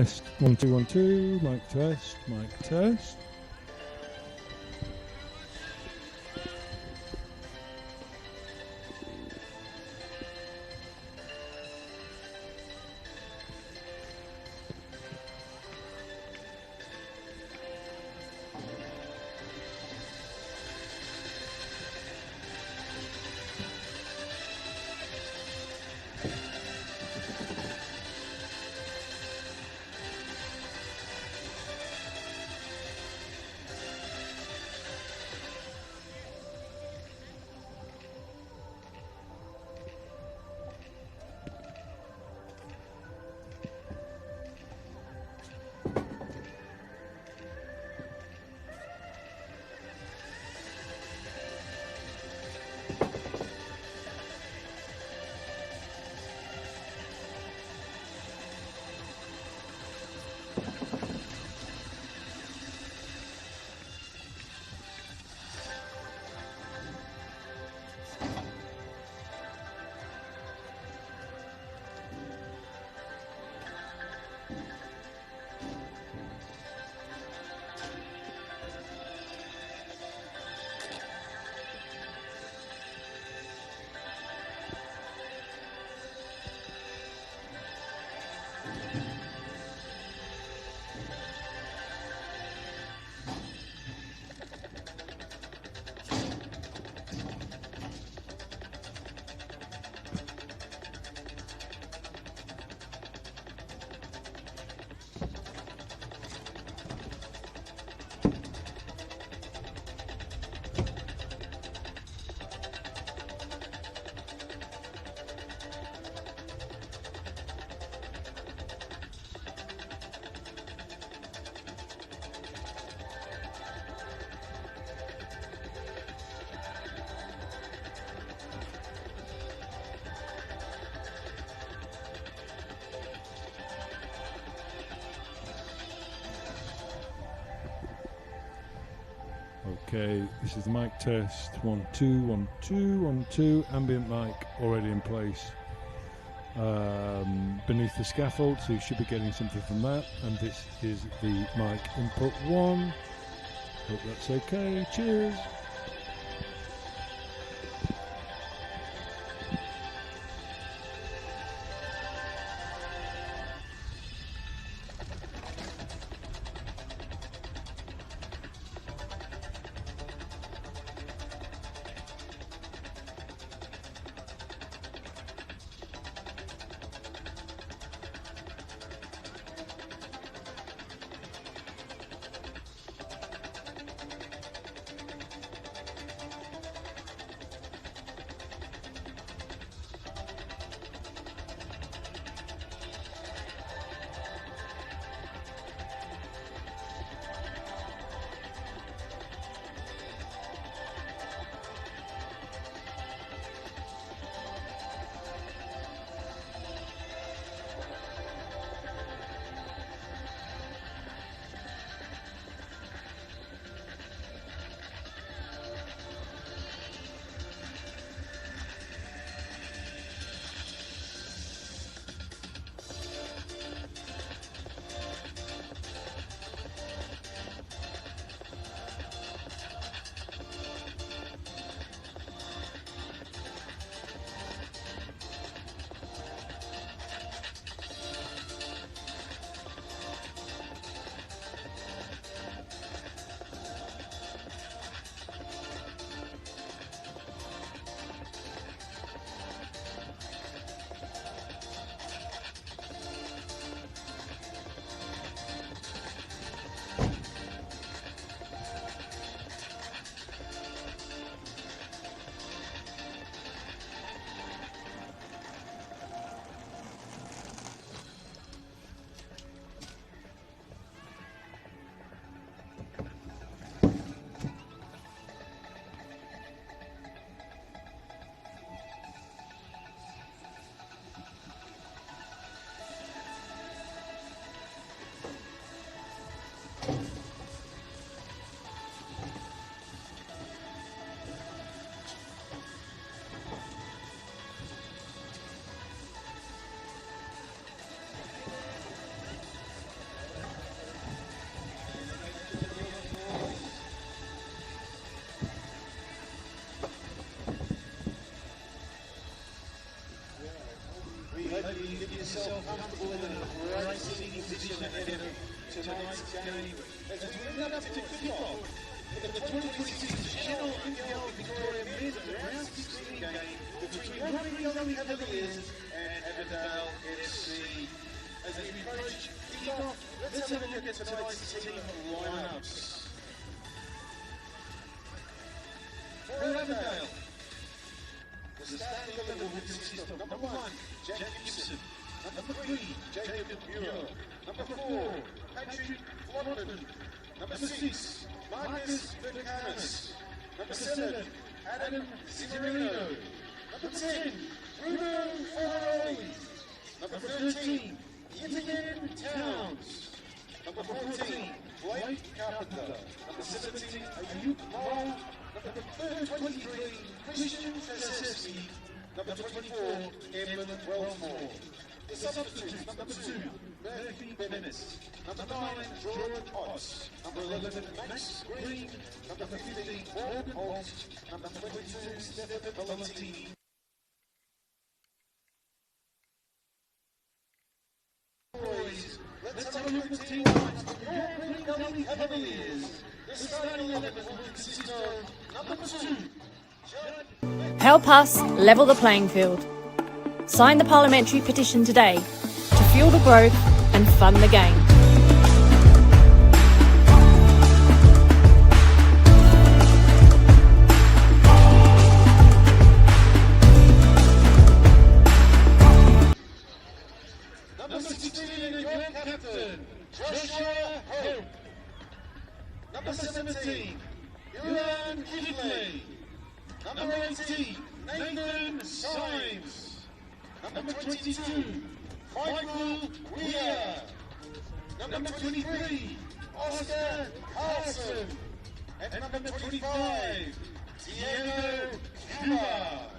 Test 1 2 1 2. Mic test. Mic test. Okay, this is the mic test. 1 2 1 2 1 2. Ambient mic already in place beneath the scaffold, so you should be getting something from that. And this is the mic input 1. Hope that's okay. Cheers. yourself comfortable in a great sitting position ahead of tonight's game. As we lead up to kickoff in the 2026 Senol NPLM Victoria Men's Round 16 game between Gully Cavaliers and Avondale FC. As we approach kickoff, let's have a look at tonight's team lineups. For Avondale, the starting 11 will consist of number 1, Jack Gibson, number 3, Jacob Muir, number 4, Patrick Flodman, number 6, Marcus Vercanis, number 7, Adam Zimmerino, number 10, Bruno Ferrari, number 13, Yetigan Towns, number 14, Blake Carpenter, number 17, Ayuk Mole, number 23, Christian Fasevsky, number 24, Edmund Wellsmore. The substitutes, number 2, Murphy Bennis, number 9, Jordan Potts, number 11, Max Green, number 15, Morgan Holt, number 22, Stephen Valentini. Boys, let's have a look at the team lines for your Gully Cavaliers. The starting 11 will consist of number 2, Help us level the playing field. Sign the parliamentary petition today to fuel the growth and fund the game. number 16 and your captain, Joshua Hope. Number 17, Ilan Kidley. Number 18, Nathan Symes. Number 22, Michael Weir. Number 23, Oscar Carlson. And number 25, Diego Cuba.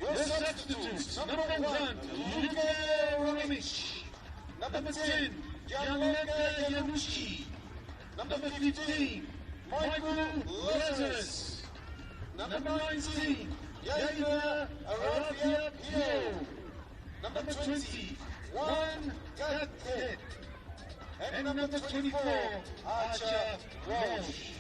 Your substitutes, number 1, Luka Romich. Number 10, Gianluca Yanushki. Number 15, Michael Lazarus. Number 19, Jaeger Arabia Pio. Number 20, Juan Gadget. And number 24, Archer Walsh.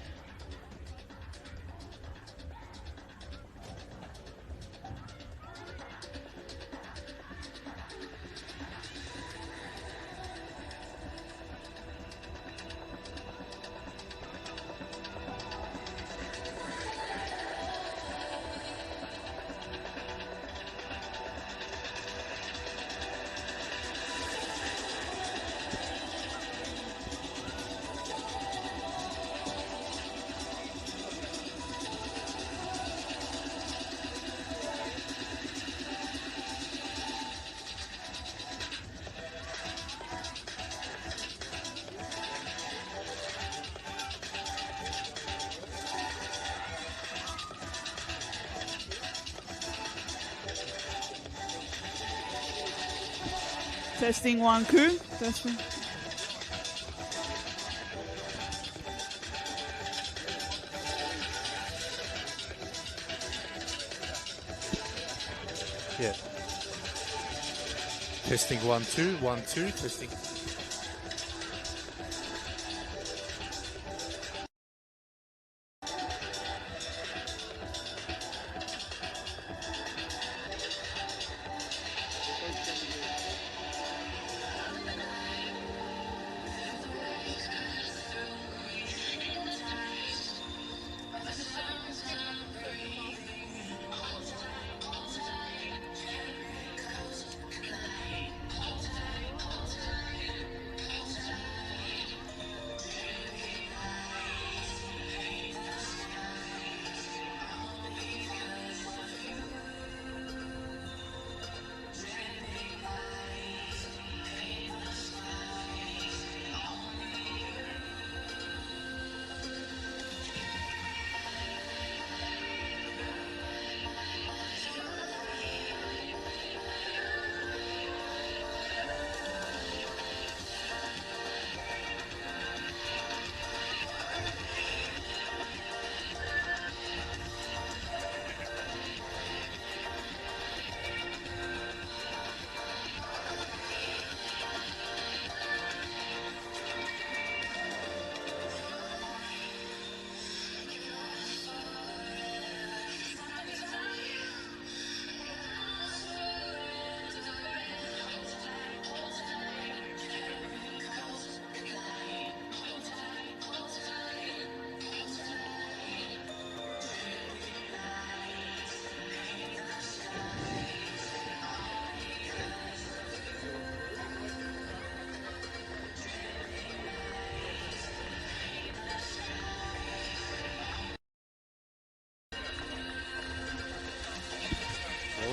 Testing 1, 2. Testing. Yeah. Testing 1, 2, 1, 2, testing.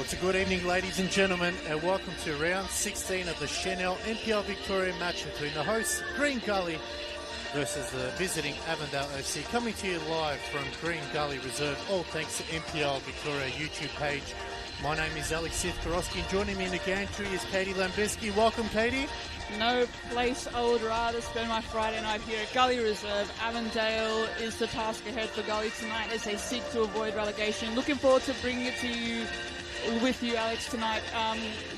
Well, it's a good evening, ladies and gentlemen, and welcome to round 16 of the Senol NPL Victoria match between the hosts Green Gully versus the visiting Avondale FC. Coming to you live from Green Gully Reserve, all thanks to NPL Victoria YouTube page. My name is Alex Sithkorowski, and joining me in the gantry is Katie Lambeski. Welcome, Katie. No place I would rather spend my Friday night here at Gully Reserve. Avondale is the task ahead for Gully tonight as they seek to avoid relegation. Looking forward to bringing it to you, with you, Alex, tonight.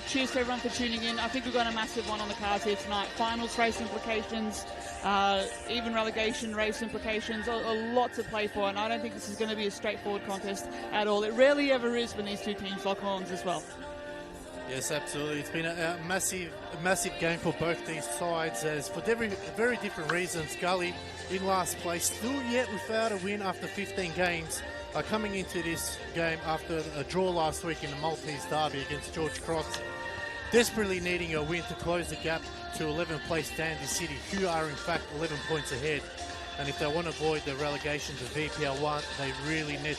Cheers to everyone for tuning in. I think we've got a massive one on the cards here tonight. Finals race implications, even relegation race implications, a lot to play for, and I don't think this is going to be a straightforward contest at all. It rarely ever is when these two teams lock horns as well. Yes, absolutely. It's been a massive game for both these sides, as for very different reasons. Gully in last place, still yet without a win after 15 games. Coming into this game after a draw last week in the Maltese derby against George Cross, desperately needing a win to close the gap to 11th place Dandy City, who are in fact 11 points ahead. And if they want to avoid the relegation to VPL 1, they really need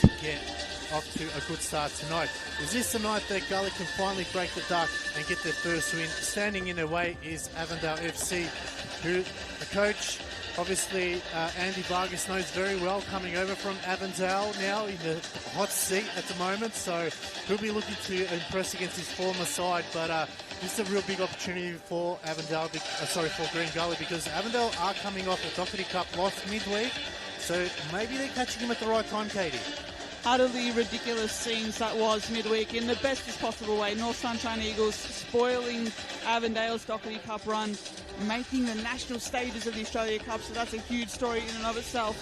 to get off to a good start tonight. Is this the night that Gully can finally break the duck and get their first win? Standing in their way is Avondale FC, who the coach, obviously Andy Vargas, knows very well, coming over from Avondale now in the hot seat at the moment, so he'll be looking to impress against his former side. But this is a real big opportunity for for Green Gully, because Avondale are coming off a Doherty Cup loss midweek, so maybe they're catching him at the right time, Katie. Utterly ridiculous scenes that was midweek in the bestest possible way. North Sunshine Eagles spoiling Avondale's Doherty Cup run, making the national stages of the Australia Cup, so that's a huge story in and of itself.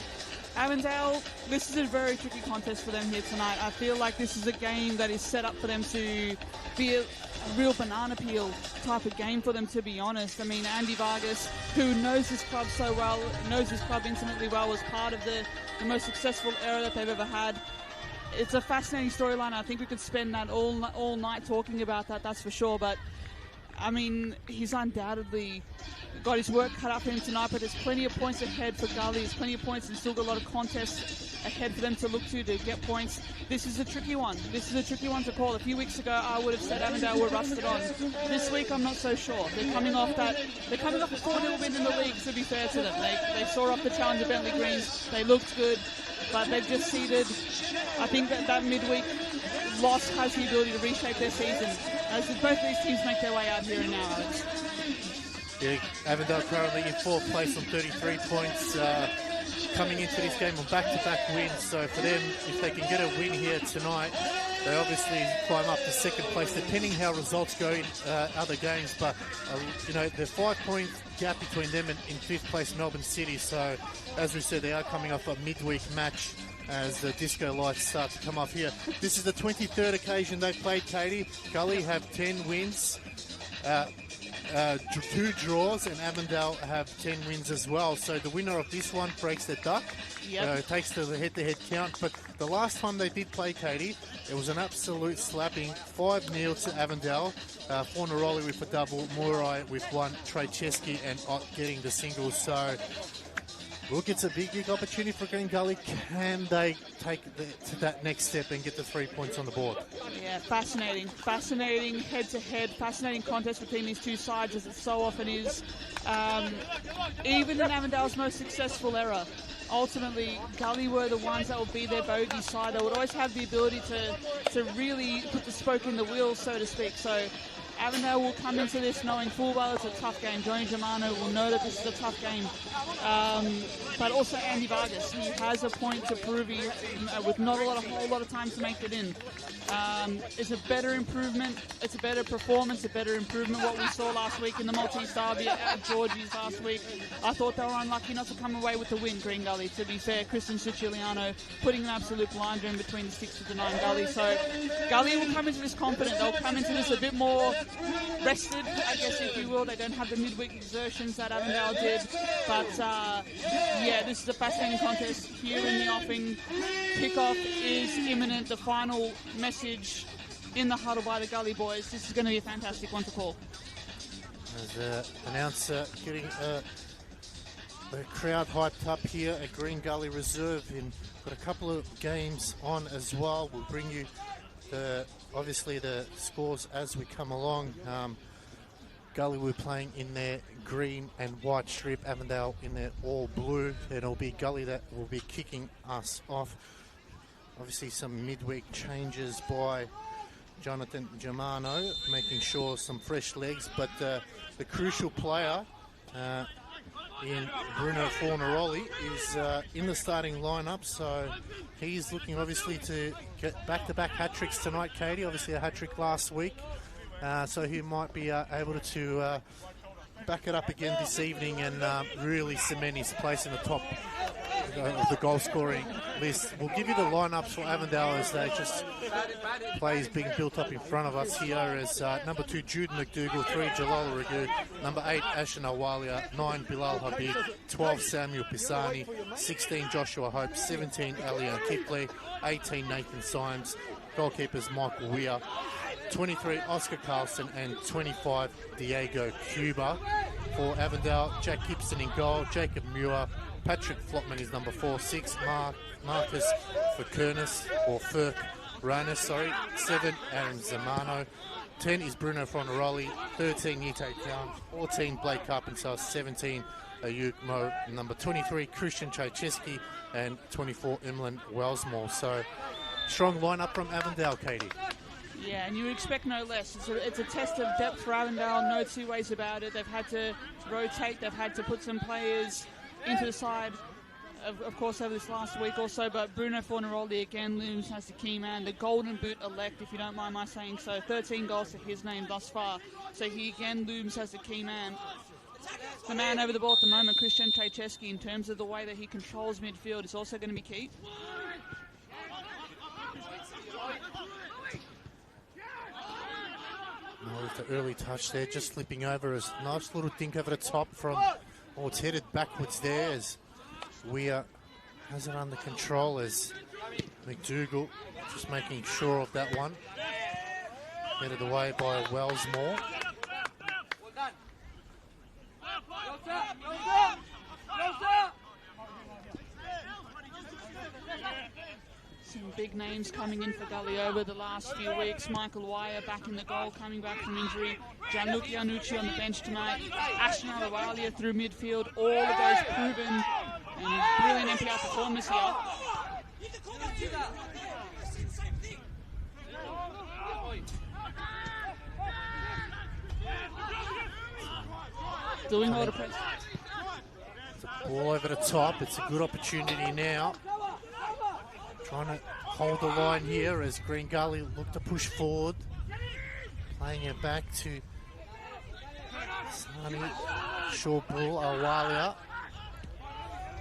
Avondale, this is a very tricky contest for them here tonight. I feel like this is a game that is set up for them to be a real banana peel type of game for them, to be honest. I mean, Andy Vargas, who knows his club so well, knows his club intimately well, was part of the most successful era that they've ever had. It's a fascinating storyline. I think we could spend that all night talking about that, that's for sure. But, I mean, he's undoubtedly got his work cut out for him tonight, but there's plenty of points ahead for Gully. There's plenty of points and still got a lot of contests ahead for them to look to get points. This is a tricky one. This is a tricky one to call. A few weeks ago, I would have said Avondale were rusted on. This week, I'm not so sure. They're coming off a 4-0 win in the league, to be fair to them. They saw off the challenger Bentley Greens. They looked good, but they've just seeded. I think that midweek loss has the ability to reshape their season as both these teams make their way out here and now, Alex. Yeah, Avondale currently in 4th place on 33 points, coming into this game on back-to-back wins. So for them, if they can get a win here tonight, they obviously climb up to 2nd place, depending how results go in other games. But, the 5-point gap between them and in 5th place Melbourne City. So, as we said, they are coming off a midweek match as the disco lights start to come off here. This is the 23rd occasion they've played, Katie. Gully have 10 wins, 2 draws, and Avondale have 10 wins as well. So the winner of this one breaks the duck. Yep. Takes the head-to-head count. But the last time they did play, Katie, it was an absolute slapping, 5-0 to Avondale. Fornaroli with a double, Murai with one, Trey Chesky and Ott getting the singles. So look, it's a big opportunity for Green Gully. Can they take to that next step and get the 3 points on the board? Yeah, fascinating head-to-head, fascinating contest between these two sides, as it so often is. Even in Avondale's most successful era, ultimately Gully were the ones that would be their bogey side. They would always have the ability to really put the spoke in the wheel, so to speak. So Avondale will come into this knowing full well it's a tough game. Johnny Germano will know that this is a tough game. But also Andy Vargas, he has a point to prove with not a whole lot of time to make it in. It's a better improvement, it's a better performance, a better improvement what we saw last week in the Maltese derby at Georgie's last week. I thought they were unlucky not to come away with the win, Green Gully, to be fair. Christian Siciliano putting an absolute blinder in between the 6 to the 9 Gully. So Gully will come into this confident, they'll come into this a bit more rested, I guess, if you will. They don't have the midweek exertions that Avondale did, but this is a fascinating contest here in the offing. Kickoff is imminent. The final message in the huddle by the Gully boys. This is going to be a fantastic one to call. There's an announcer getting the crowd hyped up here at Green Gully Reserve. And got a couple of games on as well. We'll bring you obviously the scores as we come along. Gully will be playing in their green and white strip, Avondale in their all blue. It'll be Gully that will be kicking us off. Obviously some midweek changes by Jonathan Germano, making sure some fresh legs, but the crucial player in Bruno Fornaroli is in the starting lineup, so he's looking obviously to get back-to-back hat-tricks tonight, Katie. Obviously a hat-trick last week, so he might be able to back it up again this evening and really cement his place in the top of the goal-scoring list. We'll give you the lineups for Avondale as they just plays being built up in front of us here as number 2 Jude McDougall, 3 Jalal Ragu, number 8 Ashan Awalia, 9 Bilal Habib, 12 Samuel Pisani, 16 Joshua Hope, 17 Elian Kipley, 18 Nathan Symes, goalkeepers Michael Weir, 23 Oscar Carlson and 25 Diego Cuba. For Avondale, Jack Gibson in goal, Jacob Muir, Patrick Flotman is number 4, 6 Marcus Furk Ranis, 7 Aaron Zamano, 10 is Bruno Fornaroli, 13 Yite Town, 14 Blake Carpenter, 17 Ayuk Mo, number 23 Christian Chaycheski, and 24 Emlyn Wellsmore. So strong lineup from Avondale, Katie. Yeah, and you would expect no less. It's a test of depth for Avondale, no two ways about it. They've had to rotate, they've had to put some players into the side, of course, over this last week or so, but Bruno Fornaroli again looms as the key man, the golden boot elect, if you don't mind my saying so. 13 goals to his name thus far, so he again looms as the key man. The man over the ball at the moment, Christian Trajewski, in terms of the way that he controls midfield, is also going to be key. With the early touch there, just slipping over, a nice little dink over the top from, it's headed backwards there as Weir has it under control as McDougall just making sure of that one. Headed away by Wellsmore. Some big names coming in for Gully over the last few weeks. Michael Wire back in the goal, coming back from injury. Gianluca Iannucci on the bench tonight. Ashton Arawalia through midfield. All of those proven and brilliant NPL performers here. Doing all the press. Ball over the top. It's a good opportunity now. Trying to hold the line here as Green Gully look to push forward. Playing it back to Sani Shawbull Awalia.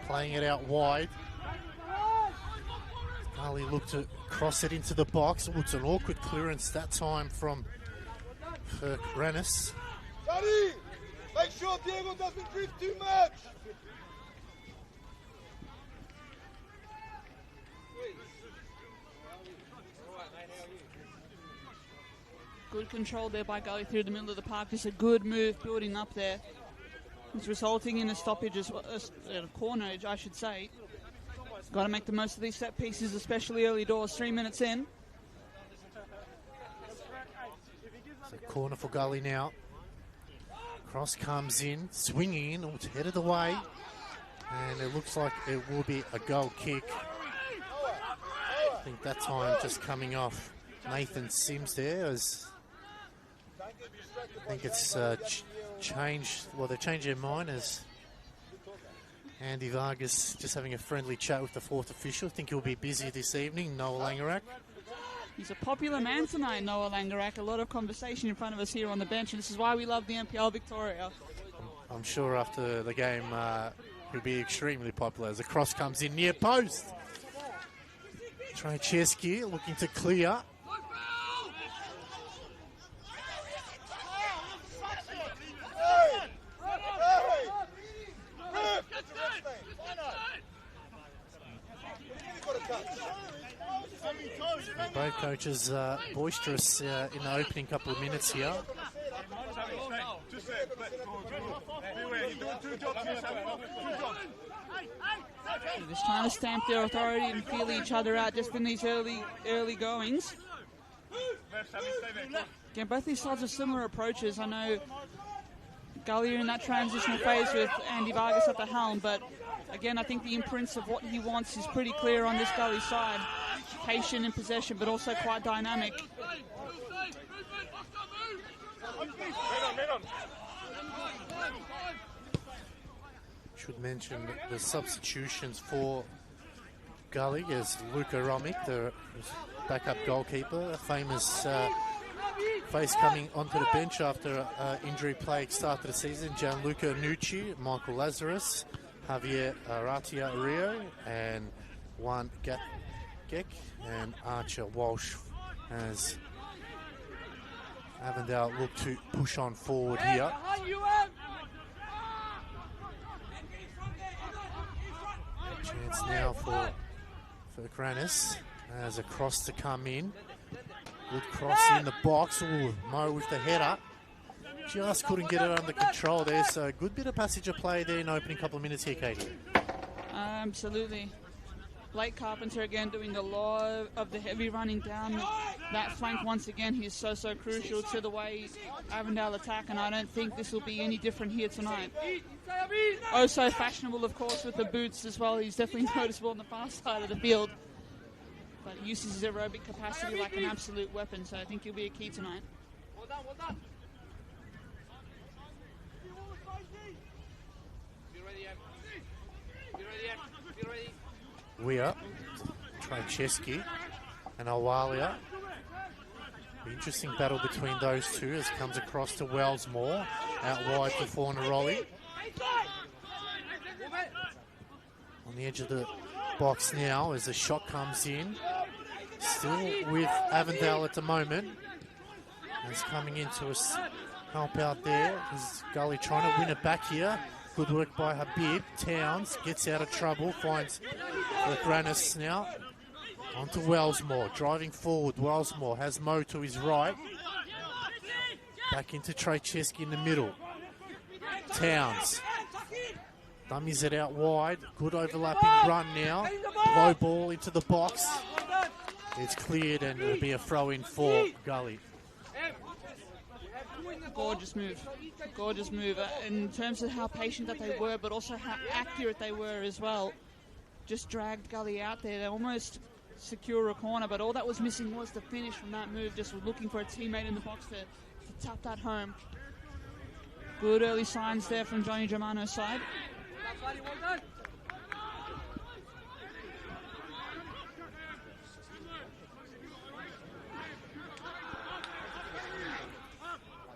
Playing it out wide. Gully look to cross it into the box. Oh, it's an awkward clearance that time from Furk Ranis. Daddy, make sure Diego doesn't drift too much. Good control there by Gully through the middle of the park. Just a good move building up there. It's resulting in a stoppage, a cornerage, I should say. Got to make the most of these set pieces, especially early doors. 3 minutes in. It's a corner for Gully now. Cross comes in, swinging in, it's headed away. And it looks like it will be a goal kick. I think that time just coming off Nathan Sims there as I think it's changed. Well, they changed their mind as Andy Vargas just having a friendly chat with the fourth official. I think he'll be busy this evening, Noah Langerak. He's a popular man tonight, Noah Langerak. A lot of conversation in front of us here on the bench, and this is why we love the NPL Victoria. I'm sure after the game he'll be extremely popular as the cross comes in near post. Trajewski looking to clear. Both coaches boisterous in the opening couple of minutes here. Just trying to stamp their authority and feel each other out just in these early goings. Again, both these sides have similar approaches. I know Gully are in that transitional phase with Andy Vargas at the helm, but again, I think the imprints of what he wants is pretty clear on this Gully side. Patient in possession, but also quite dynamic. Should mention the substitutions for Gully as Luka Romic, the backup goalkeeper, a famous face coming onto the bench after injury-plagued start to the season. Gianluca Nucci, Michael Lazarus, Javier Aratia Rio, and Juan Gek and Archer Walsh as Avondale look to push on forward here. Chance now for Granis as a cross to come in. Good cross in the box. Ooh, Mo with the header. Just couldn't get it under control there. So a good bit of passage of play there in the opening couple of minutes here, Katie. Absolutely. Blake Carpenter again doing a lot of the heavy running down that flank once again. He's so crucial to the way Avondale attack, and I don't think this will be any different here tonight. Oh, so fashionable, of course, with the boots as well. He's definitely noticeable on the far side of the field, but uses his aerobic capacity like an absolute weapon, so I think he'll be a key tonight. Well done. Be ready. Weir, Trajewski and Awalia. Interesting battle between those two as comes across to Wellsmore. Out wide to Fornaroli. On the edge of the box now as the shot comes in. Still with Avondale at the moment. As coming into us help out there. Is Gully trying to win it back here. Good work by Habib. Towns gets out of trouble. Finds Granis now. On to Wellsmore. Driving forward. Wellsmore has Mo to his right. Back into Trajewski in the middle. Towns. Dummies it out wide. Good overlapping run now. Low ball into the box. It's cleared and it'll be a throw-in for Gully. Gorgeous move. In terms of how patient that they were, but also how accurate they were as well. Just dragged Gully out there. They almost secure a corner, but all that was missing was the finish from that move. Just looking for a teammate in the box to tap that home. Good early signs there from Johnny Germano's side.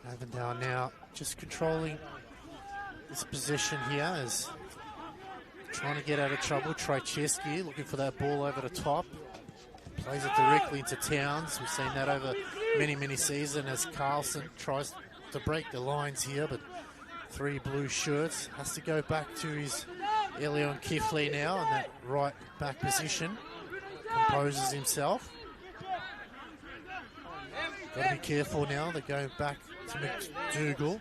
Avondale now just controlling this possession here as trying to get out of trouble. Trajewski looking for that ball over the top. Plays it directly into Towns. We've seen that over many seasons as Carlson tries to break the lines here, but three blue shirts has to go back to his Elion Kifley now in that right back position. Composes himself. Got to be careful now. They're going back to McDougall.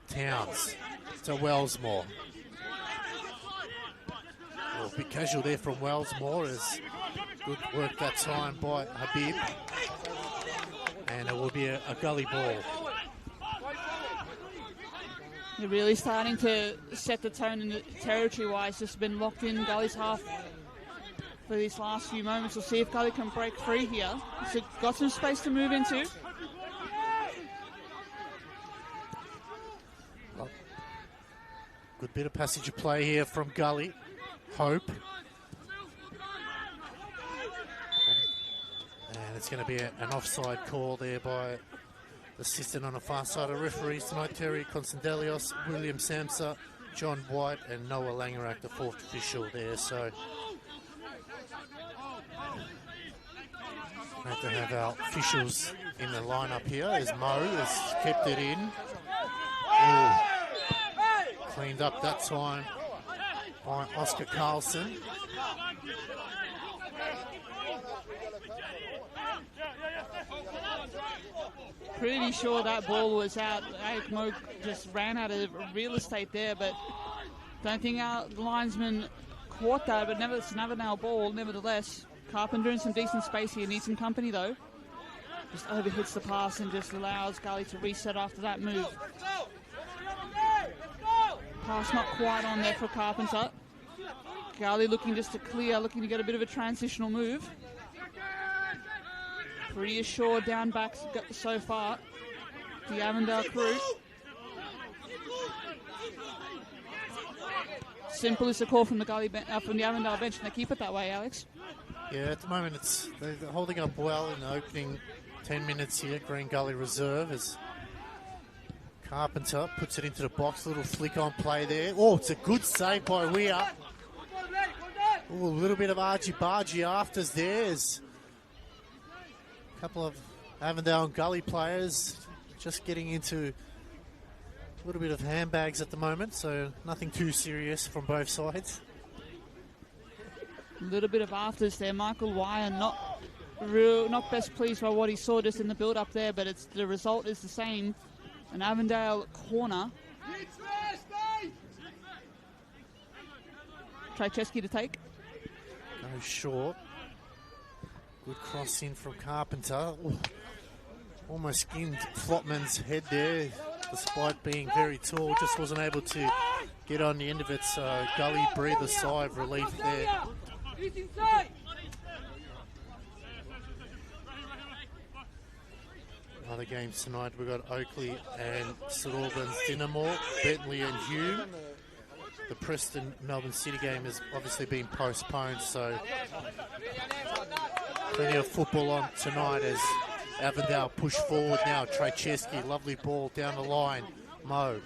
Towns to Wellsmore. Well, a bit casual there from Wellsmore as good work that time by Habib. And it will be a Gully ball. They're really starting to set the tone in the territory-wise. Just been locked in Gully's half for these last few moments. We'll see if Gully can break free here. So got some space to move into. Good bit of passage of play here from Gully. Hope. And it's going to be an offside call there by the assistant on the far side of referees tonight. Terry Constandelios, William Samsa, John White and Noah Langerak, the fourth official there. So have to have our officials in the lineup here as Mo has kept it in. Ooh. Cleaned up that time by Oscar Carlson. Pretty sure that ball was out. Mo just ran out of real estate there, but don't think our linesman caught that. But it's an Avondale ball, nevertheless. Carpenter in some decent space here. Needs some company, though. Just overhits the pass and just allows Gully to reset after that move. Pass not quite on there for Carpenter. Gully looking just to clear, looking to get a bit of a transitional move. Pretty assured down back so far. The Avondale crew. Simple is the call from the from the Avondale bench, and they keep it that way, Alex. Yeah, at the moment they're holding up well in the opening 10 minutes here. Green Gully reserve as Carpenter puts it into the box. Little flick on play there. Oh, it's a good save by Weir. Oh, a little bit of argy-bargy afters there as a couple of Avondale and Gully players just getting into a little bit of handbags at the moment, so nothing too serious from both sides. A little bit of afters there. Michael Wire not best pleased by what he saw just in the build-up there, but the result is the same. An Avondale corner. Trycheski to take. Goes short. Good cross in from Carpenter. Ooh. Almost skinned Flopman's head there, despite being very tall. Just wasn't able to get on the end of it, so Gully breathed a sigh of relief there. Other games tonight, we've got Oakley and St Albans Dinamore, Bentley and Hume. The Preston Melbourne City game has obviously been postponed, so plenty of football on tonight as Avondale push forward now. Trycheski, lovely ball down the line. Mo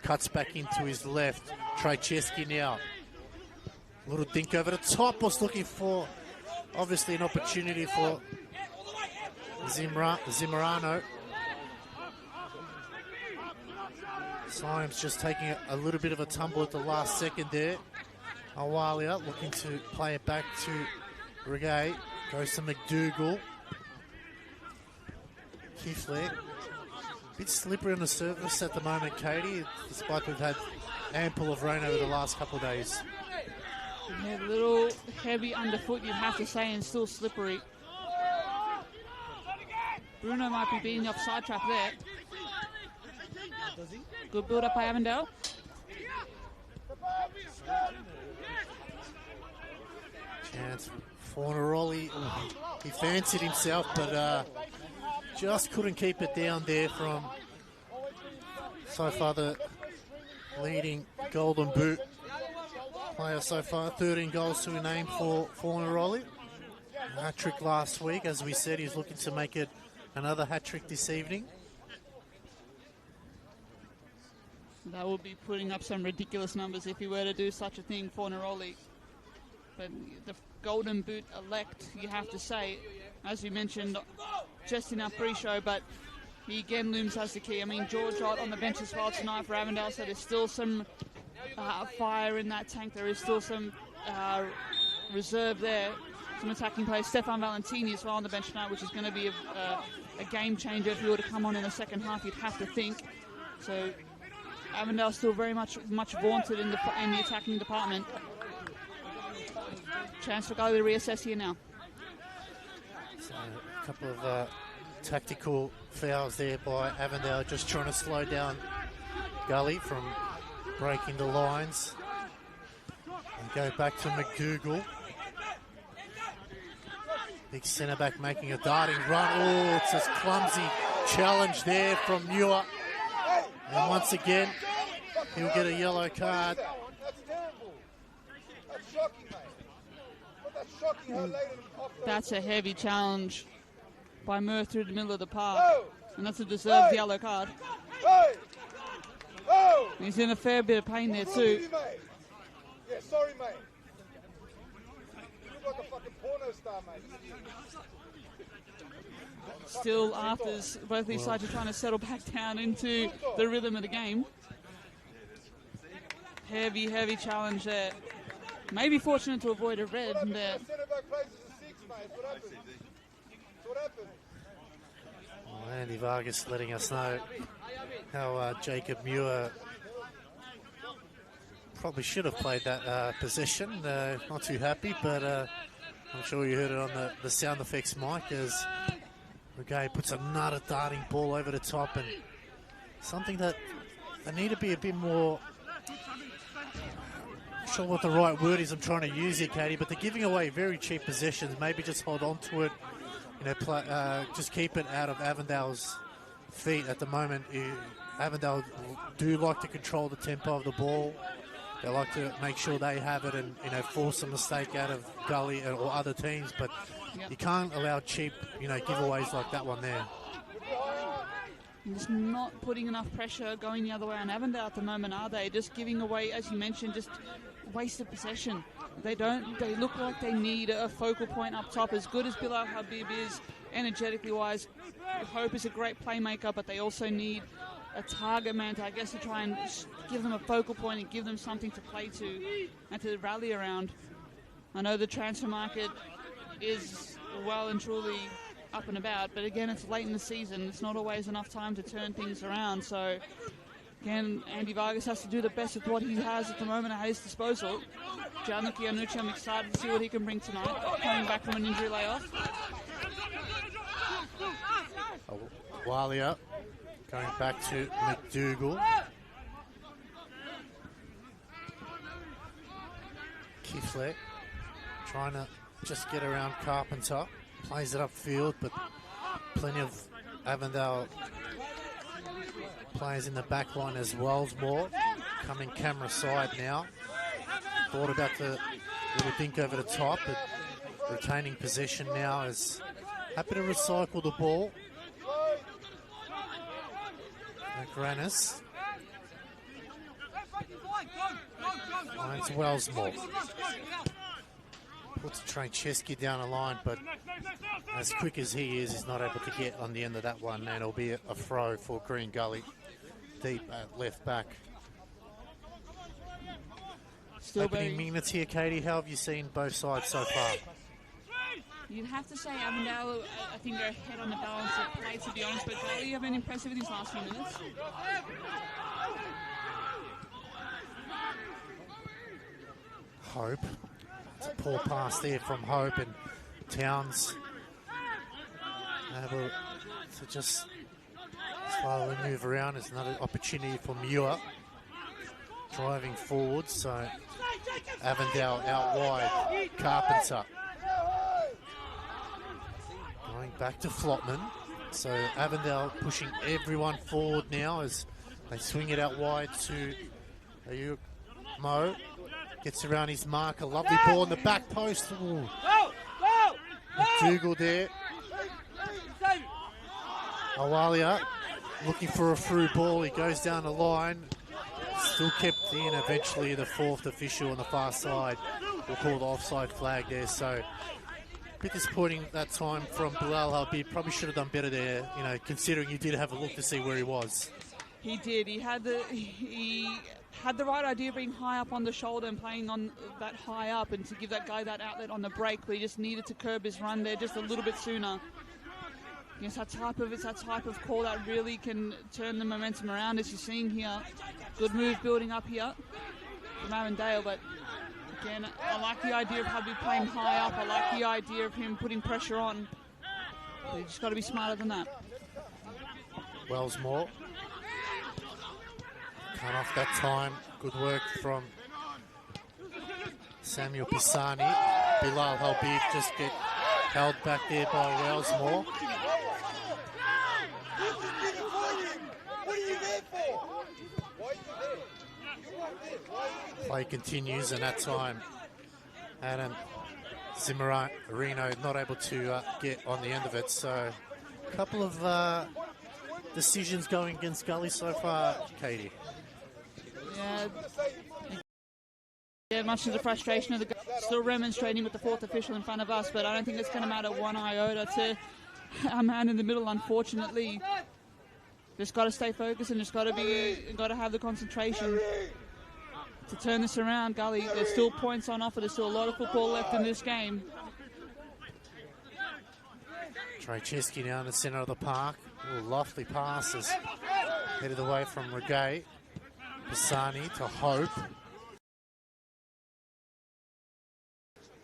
cuts back into his left. Trycheski now. Little dink over the top. Was looking for, obviously, an opportunity for Zimmerano. Symes just taking a little bit of a tumble at the last second there. Awalia looking to play it back to Regay. Goes to McDougall. Kifle. Bit slippery on the surface at the moment, Katie, despite we've had ample of rain over the last couple of days. Yeah, a little heavy underfoot, you'd have to say, and still slippery. Bruno might be beating the offside trap there. Good build up by Avondale. Chance for Fornaroli. He fancied himself, but just couldn't keep it down there from so far the leading Golden Boot player so far. 13 goals to a name for Fornaroli. Hat-trick last week. As we said, he's looking to make it another hat-trick this evening. That would be putting up some ridiculous numbers if he were to do such a thing for Neroli. But the Golden Boot elect, you have to say, as we mentioned just in our pre-show, but he again looms as the key. I mean, George Ott on the bench as well tonight for Avondale, so there's still some fire in that tank. There is still some reserve there, some attacking players. Stefan Valentini as well on the bench tonight, which is going to be a game changer if he were to come on in the second half, you'd have to think. So Avondale still very much vaunted in the attacking department. Chance for Gully to reassess here now. So a couple of tactical fouls there by Avondale, just trying to slow down Gully from breaking the lines. And go back to McDougall. Big centre back making a darting run. Oh, it's a clumsy challenge there from Muir. And once again, he'll get a yellow card. That's terrible. That's shocking, mate. But that's shocking how late in the off. That's a heavy challenge by Murr through the middle of the park. And that's a deserved yellow card. Hey! Oh! He's in a fair bit of pain there too. Yeah, sorry, mate. You look like a fucking porno star, mate. Still afters, both these sides are trying to settle back down into the rhythm of the game. Heavy challenge there. Maybe fortunate to avoid a red there. Centre back plays as a 6, mate. What happened? What happened? Well, Andy Vargas letting us know how Jacob Muir probably should have played that possession. Not too happy, but I'm sure you heard it on the sound effects mic as Regay puts another darting ball over the top, and something that they need to be a bit more, not sure what the right word is I'm trying to use here, Katie, but they're giving away very cheap possessions. Maybe just hold on to it, just keep it out of Avondale's feet at the moment. Avondale do like to control the tempo of the ball. They like to make sure they have it and force a mistake out of Gully or other teams, but you can't allow cheap giveaways like that one there. Just not putting enough pressure going the other way on Avondale at the moment, are they? Just giving away, as you mentioned, just wasted possession. They look like they need a focal point up top. As good as Bilal Habib is, energetically wise, Hope is a great playmaker, but they also need a target man to, I guess, to try and give them a focal point and give them something to play to and to rally around. I know the transfer market is well and truly up and about, but again, it's late in the season. It's not always enough time to turn things around. So again, Andy Vargas has to do the best with what he has at the moment at his disposal. Gianluca Iannucci, I'm excited to see what he can bring tonight, coming back from an injury layoff. Walia going back to McDougall. Kiflet trying to just get around Carpenter. Plays it upfield, but plenty of Avondale players in the back line as well. More coming camera side now. Thought about the little dink over the top, but retaining possession now is happy to recycle the ball. Granis. It's Wellsmore. Puts Tracheski down the line, but as quick as he is, he's not able to get on the end of that one, and it'll be a throw for Green Gully, deep at left back. Still opening minutes here, Katie. How have you seen both sides so far? You'd have to say Avondale, I think they're ahead on the balance of play, to be honest, but Gully have been impressive in these last few minutes. Hope. It's a poor pass there from Hope, and Towns able to just slowly move around. There's another opportunity for Muir driving forward, so Avondale out wide. Carpenter going back to Flotman, so Avondale pushing everyone forward now as they swing it out wide to Ayuk Mo. Gets around his mark, a lovely ball in the back post. McDougall there. Awalia looking for a through ball. He goes down the line. Still kept in. Eventually the fourth official on the far side will call the offside flag there. So a bit disappointing that time from Bilal Habib. Probably should have done better there, considering you did have a look to see where he was. He did. He had the right idea of being high up on the shoulder and playing on that high up and to give that guy that outlet on the break, but he just needed to curb his run there just a little bit sooner. It's that type of call that really can turn the momentum around, as you're seeing here. Good move building up here from Avondale, but again, I like the idea of Habib playing high up. I like the idea of him putting pressure on. But you just got to be smarter than that. Wellsmore. Cut off that time. Good work from Samuel Pisani. Bilal Habib just get held back there by Wellsmore. Play continues, and that time Adam Zimmerino not able to get on the end of it. So a couple of decisions going against Gully so far, Katie. Yeah, much to the frustration of the guys, still remonstrating with the fourth official in front of us, but I don't think it's going to matter one iota to our man in the middle, unfortunately. Just got to stay focused and just got to have the concentration to turn this around. Gully, there's still points on offer. There's still a lot of football left in this game. Tracheski now in the centre of the park. Lofty passes headed away from Regay. Pisani to Hope.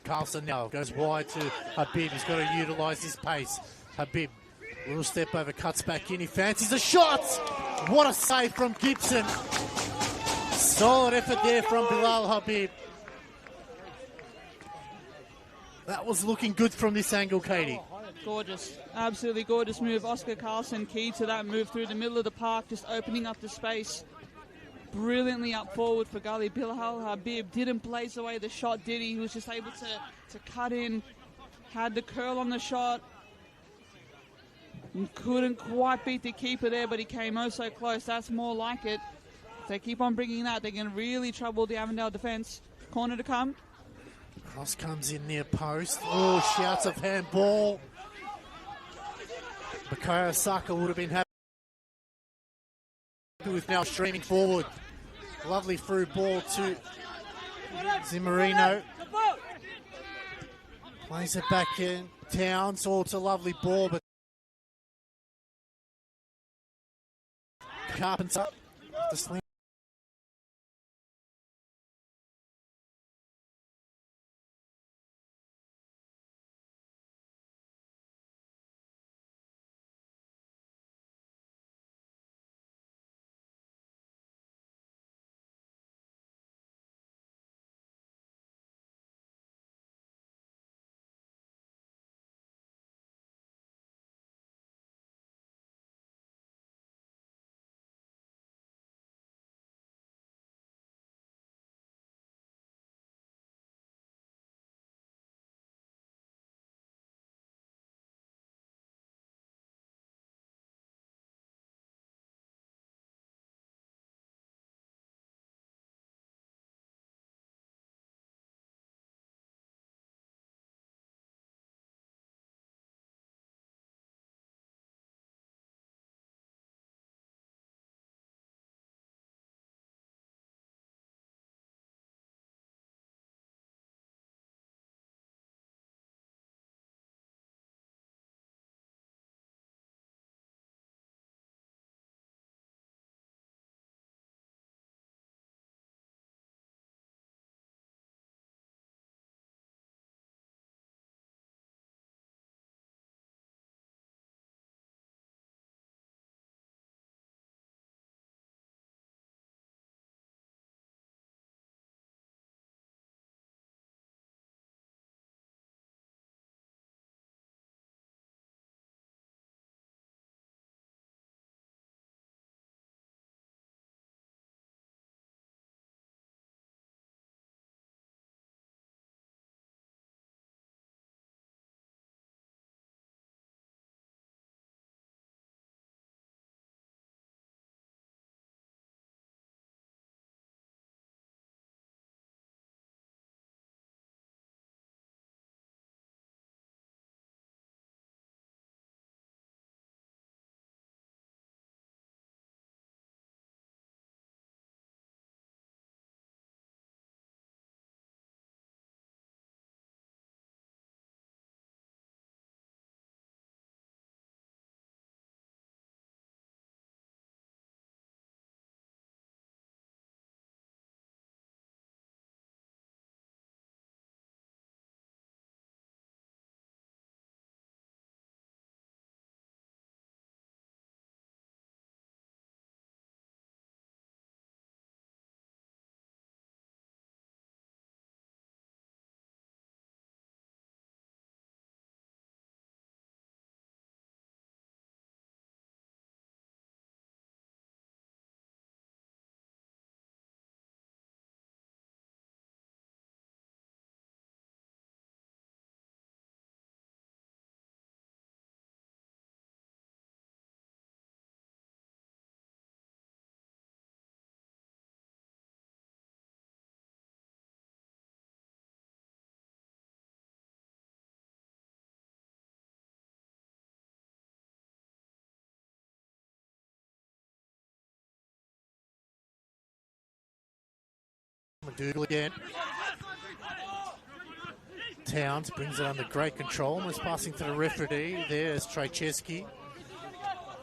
Carlson now goes wide to Habib. He's got to utilise his pace. Habib, little step over, cuts back in. He fancies a shot. What a save from Gibson. Solid effort there from Bilal Habib. That was looking good from this angle, Katie. Gorgeous, absolutely gorgeous move. Oscar Carlson key to that move through the middle of the park, just opening up the space. Brilliantly up forward for Gully. Bilal Habib didn't blaze away the shot, did he? He was just able to cut in, had the curl on the shot. Couldn't quite beat the keeper there, but he came oh so close. That's more like it. If they keep on bringing that, they can really trouble the Avondale defence. Corner to come. Cross comes in near post. Oh, shouts of handball. Bukayo Saka would have been happy with now streaming forward. Lovely through ball to Zimmerino. Plays it back in. Towns, oh, it's a lovely ball, but Carpenter, the sling. McDougall again. Towns brings it under great control. Almost passing to the referee. There's Trajewski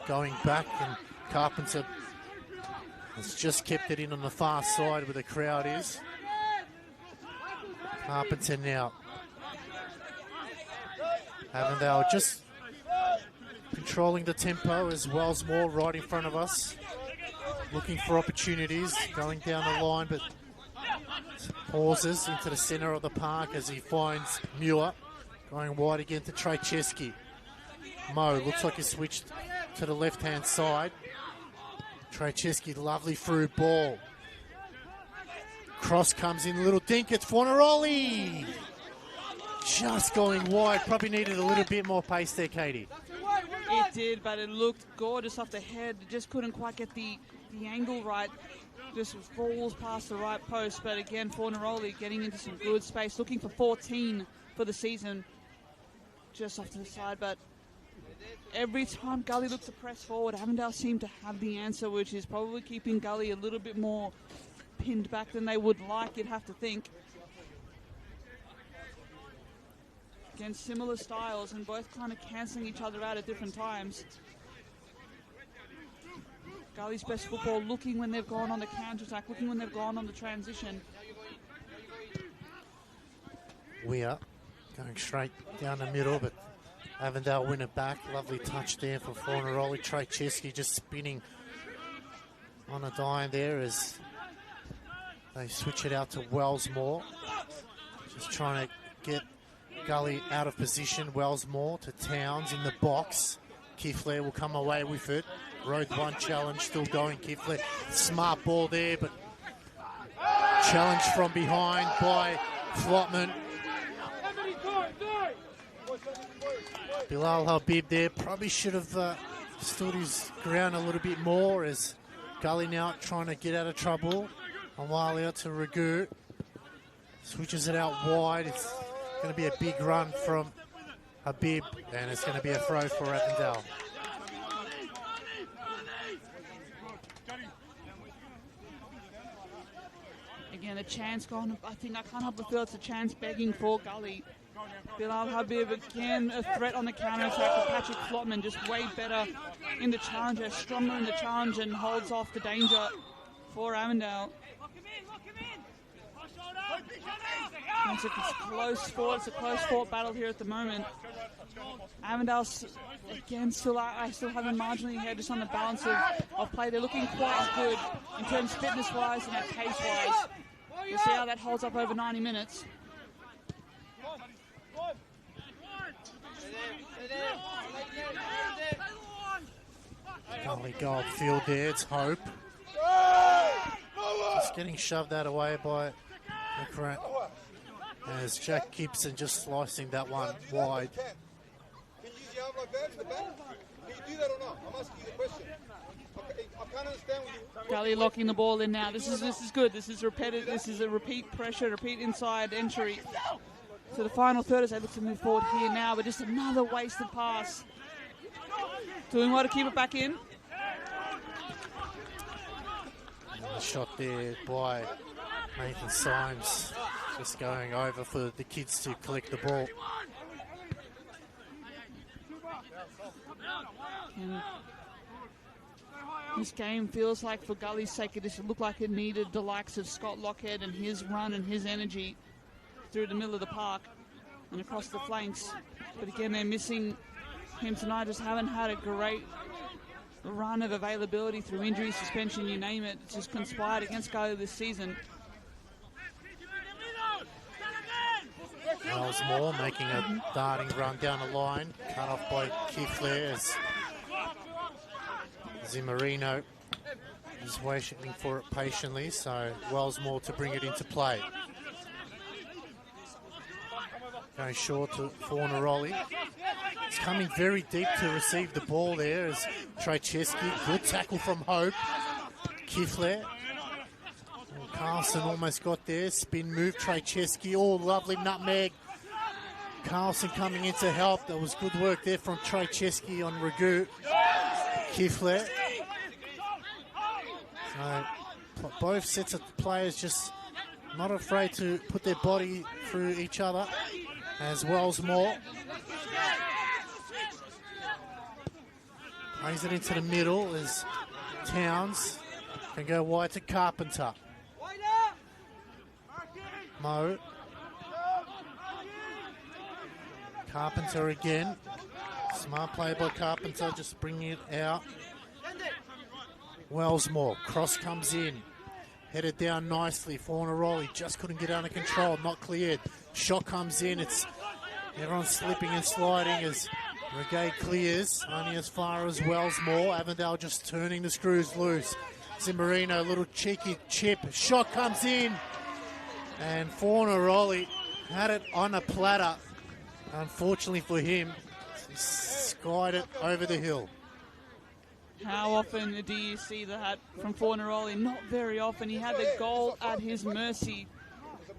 going back, and Carpenter has just kept it in on the far side where the crowd is. Carpenter now Avondale just controlling the tempo as Wellsmore right in front of us. Looking for opportunities, going down the line, but pauses into the centre of the park as he finds Muir. Going wide again to Trajewski. Mo looks like he switched to the left-hand side. Trajewski, lovely through ball. Cross comes in, little dink, it's Fornaroli! Just going wide, probably needed a little bit more pace there, Katie. It did, but it looked gorgeous off the head. Just couldn't quite get the angle right. Just falls past the right post, but again, Fornaroli getting into some good space, looking for 14 for the season. Just off to the side, but every time Gully looks to press forward, Avondale seem to have the answer, which is probably keeping Gully a little bit more pinned back than they would like, you'd have to think. Again, similar styles and both kind of cancelling each other out at different times. Gully's best football, looking when they've gone on the counter-attack, looking when they've gone on the transition. We are going straight down the middle, but Avondale win it back. Lovely touch there for Fornaroli. Trajewski just spinning on a dime there as they switch it out to Wellsmore. Just trying to get Gully out of position. Wellsmore to Towns in the box. Kiffler will come away with it. Road 1 challenge still going. Kiffler, smart ball there, but challenge from behind by Flotman. Bilal Habib there probably should have stood his ground a little bit more as Gully now trying to get out of trouble. A while out to Ragu. Switches it out wide. It's going to be a big run from Habib, and it's going to be a throw for Avondale. Again, a chance gone. I think I can't help but feel it's a chance begging for Gully. Bilal Habib again, a threat on the counter-attack, but Patrick Flotman just way better in the challenge, stronger in the challenge, and holds off the danger for Avondale. It's a close sport. It's a close fought battle here at the moment. Avondale again still having marginally ahead just on the balance of play. They're looking quite good in terms fitness-wise and pace-wise. We'll see how that holds up over 90 minutes. Gully go upfield there. It's Hope. Just getting shoved out of the way by McCrat. As Jack Gibson just slicing that one wide. Can you use your arm like that to the back? Can you do that or not? I'm asking you the question. I can't understand what you... Gully locking the ball in now. This is good. This is repetitive. This is a repeat pressure, repeat inside entry. So the final third as they look to move forward here now, but just another wasted pass. Doing well to keep it back in. Shot there by Nathan Symes. Just going over for the kids to collect the ball. And this game feels like, for Gully's sake, it just looked like it needed the likes of Scott Lockhead and his run and his energy through the middle of the park and across the flanks. But again, they're missing him tonight. Just haven't had a great run of availability through injury, suspension, you name it. It's just conspired against Gully this season. Wellsmore making a darting run down the line. Cut off by Kiffler as Zimmerino is waiting for it patiently. So Wellsmore to bring it into play. Going short to Fornaroli. It's coming very deep to receive the ball there as Trajewski. Good tackle from Hope. Kiffler. Carlson almost got there. Spin move. Trajewski. Oh, lovely nutmeg. Carlson coming in to help. That was good work there from Trajewski on Ragu. Kiffler. So both sets of players just not afraid to put their body through each other. As Wellsmore plays it into the middle as Towns can go wide to Carpenter. Mo. Carpenter again. Smart play by Carpenter, just bringing it out. Wellsmore, cross comes in. Headed down nicely. Fornaroli just couldn't get under control, not cleared. Shot comes in. It's everyone's slipping and sliding as Regay clears, only as far as Wellsmore. Avondale just turning the screws loose. Zimmerino, little cheeky chip. Shot comes in. And Fornaroli had it on a platter. Unfortunately for him, he skied it over the hill. How often do you see that from Fornaroli? Not very often. He had the goal at his mercy.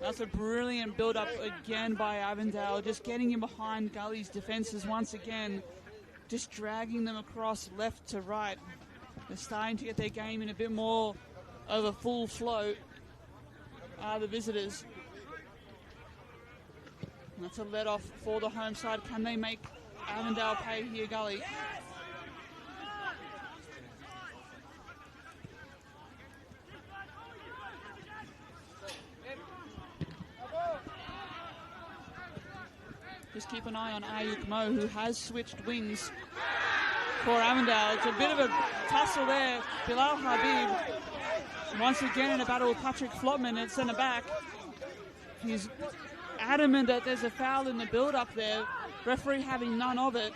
That's a brilliant build-up again by Avondale, just getting in behind Gully's defences once again, just dragging them across left to right. They're starting to get their game in a bit more of a full flow, the visitors. That's a let-off for the home side. Can they make Avondale pay here, Gully? Just keep an eye on Ayuk Mo, who has switched wings for Avondale. It's a bit of a tussle there. Bilal Habib, once again in a battle with Patrick Flotman at centre back. He's adamant that there's a foul in the build-up there. Referee having none of it.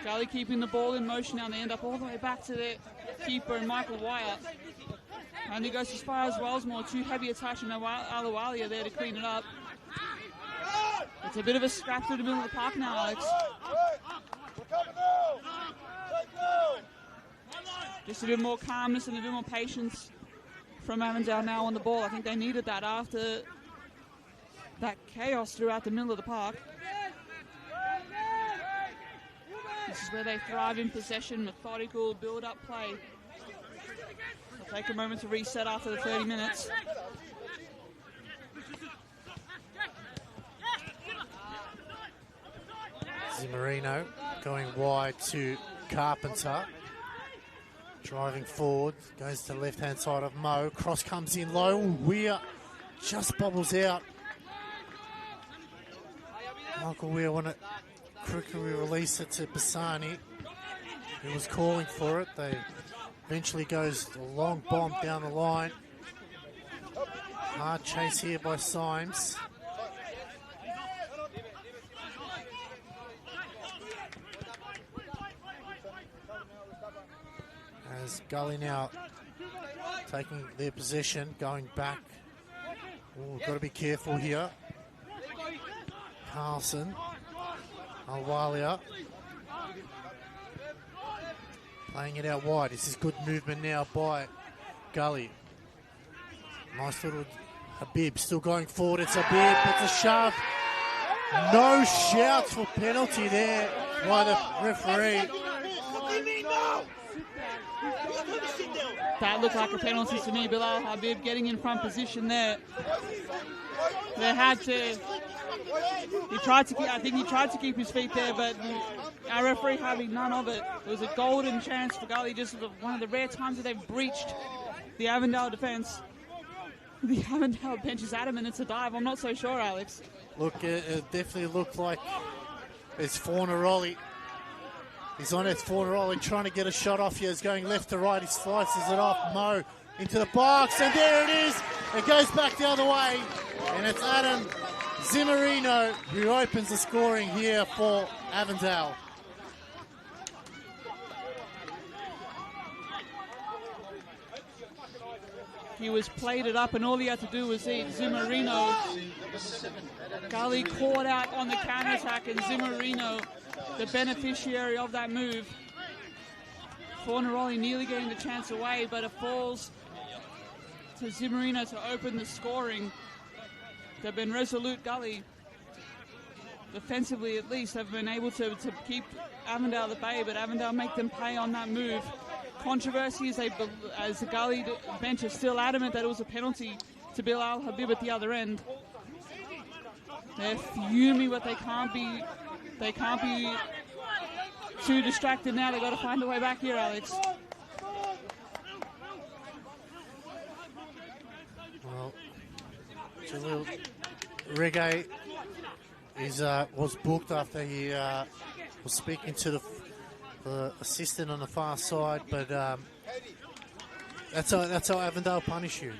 Gully keeping the ball in motion now. They end up all the way back to their keeper and Michael Wyatt. And he goes as far as Wellsmore. Too heavy a touch, and Alawalia there to clean it up. It's a bit of a scrap through the middle of the park now, Alex. Just a bit more calmness and a bit more patience from Avondale now on the ball. I think they needed that after that chaos throughout the middle of the park. This is where they thrive in possession, methodical build-up play. They'll take a moment to reset after the 30 minutes. Zimmerino going wide to Carpenter. Driving forward, goes to the left-hand side of Mo. Cross comes in low. Weir just bobbles out. Michael Weir wanted to quickly release it to Bassani, who was calling for it. They eventually goes a long bomb down the line. Hard chase here by Symes. As Gully now taking their possession, going back. Oh, got to be careful here. Carlson, Alwalia, playing it out wide. This is good movement now by Gully. Nice little Habib still going forward. It's Habib, it's a shove. No shouts for penalty there by the referee. That looked like a penalty to me. Bilal Habib getting in front position there. They had to. I think he tried to keep his feet there, but our referee having none of it. It was a golden chance for Gully. Just one of the rare times that they've breached the Avondale defence. The Avondale bench is adamant it's a dive. I'm not so sure, Alex. Look, it definitely looked like it's Fornaroli. He's on it, Fornaroli trying to get a shot off here. He's going left to right. He slices it off. Mo into the box, and there it is. It goes back the other way, and it's Adam Zimmerino who opens the scoring here for Avondale. He was plated up, and all he had to do was eat. Zimmerino. Gully caught out on the counter-attack, and Zimmerino, the beneficiary of that move. Fornaroli nearly getting the chance away, but it falls to Zimmerino to open the scoring. They've been resolute, Gully. Defensively, at least, have been able to keep Avondale at bay, but Avondale make them pay on that move. Controversy as the Gully bench is still adamant that it was a penalty to Bilal Habib at the other end. They're fuming, but they can't be too distracted now. They've got to find a way back here, Alex. Well, Jalil Reggae was booked after he was speaking to the assistant on the far side, but that's how Avondale punish you.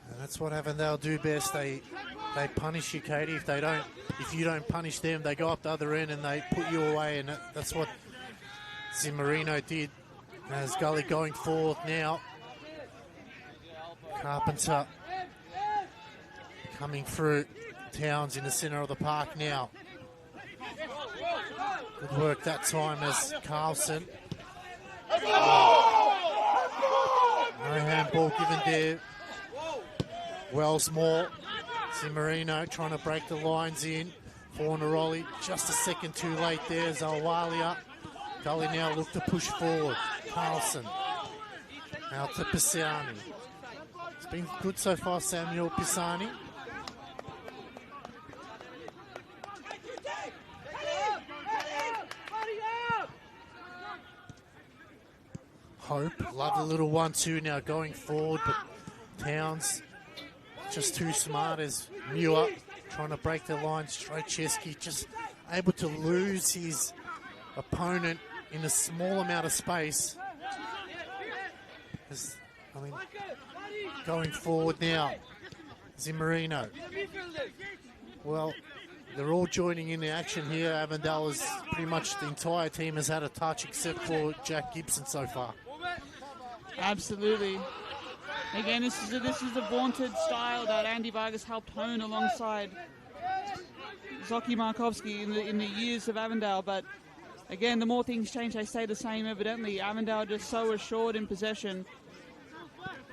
And that's what Avondale do best. They punish you, Katie. If you don't punish them, they go up the other end and they put you away, and that's what Zimmerino did. As Gully going forward now. Carpenter coming through. Towns in the centre of the park now. Good work that time as Carlson. No handball given there. Wellsmore. Zimmerino trying to break the lines in. For Neroli, just a second too late there. Zawalia. Gully now look to push forward. Carlson. Out to Pisani. It's been good so far, Samuel Pisani. Hope, love the little 1-2 now going forward, but Towns just too smart as Muir trying to break the line. Strojewski just able to lose his opponent in a small amount of space. Going forward now, Zimmerino. Well, they're all joining in the action here. Avondale is pretty much the entire team has had a touch except for Jack Gibson so far. Absolutely. Again, this is the vaunted style that Andy Vargas helped hone alongside Zoki Markovsky in the years of Avondale. But again, the more things change, they stay the same evidently. Avondale just so assured in possession.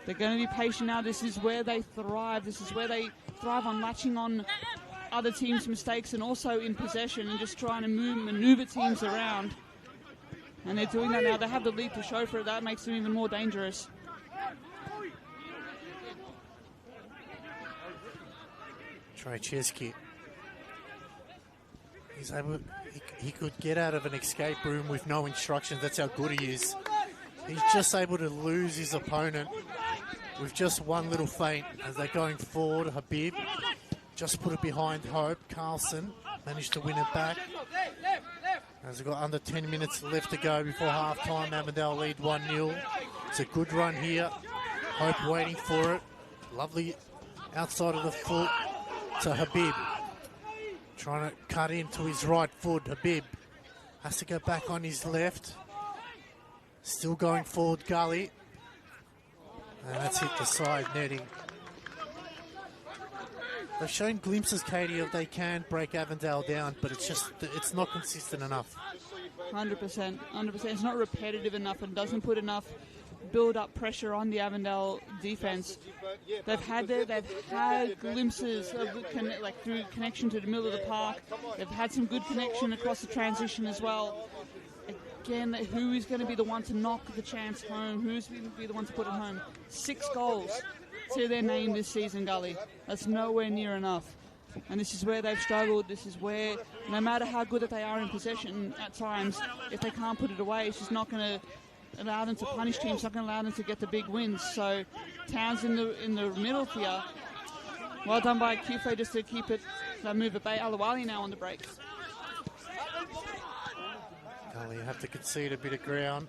They're going to be patient now. This is where they thrive. This is where they thrive on latching on other teams' mistakes and also in possession and just trying to maneuver teams around. And they're doing that now. They have the lead to show for it. That makes them even more dangerous. Trajewski. He's able. He could get out of an escape room with no instructions. That's how good he is. He's just able to lose his opponent with just one little feint as they're going forward. Habib just put it behind Hope. Carlson managed to win it back. As we've got under 10 minutes left to go before half-time, Avondale lead 1-0. It's a good run here. Hope waiting for it. Lovely outside of the foot to Habib. Trying to cut into his right foot. Habib has to go back on his left. Still going forward, Gully. And that's hit the side netting. They've shown glimpses, Katie, of they can break Avondale down, but it's not consistent enough. 100%. It's not repetitive enough and doesn't put enough build-up pressure on the Avondale defense. They've had glimpses of through connection to the middle of the park. They've had some good connection across the transition as well. Again, who is going to be the one to knock the chance home? Who's going to be the one to put it home? 6 goals to their name this season, Gully. That's nowhere near enough. And this is where they've struggled. This is where, no matter how good that they are in possession at times, if they can't put it away, it's just not going to allow them to punish teams, not going to allow them to get the big wins. So Towns in the middle here. Well done by Kufe just to keep it, move it by Alawali now on the breaks. Gully have to concede a bit of ground.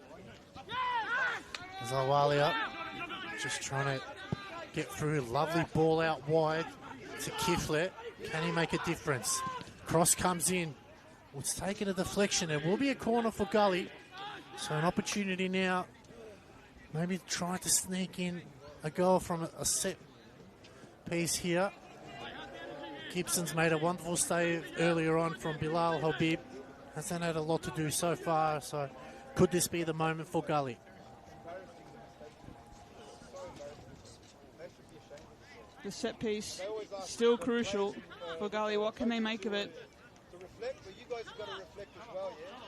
Zawalia just trying to get through. Lovely ball out wide to Kiflet. Can he make a difference? Cross comes in. It's taken a deflection. It will be a corner for Gully. So an opportunity now. Maybe try to sneak in a goal from a set piece here. Gibson's made a wonderful save earlier on from Bilal Habib. Hasn't had a lot to do so far. So could this be the moment for Gully? The set piece still crucial for Gully. What can they make of it? To reflect, but you guys have got to reflect as well, yeah?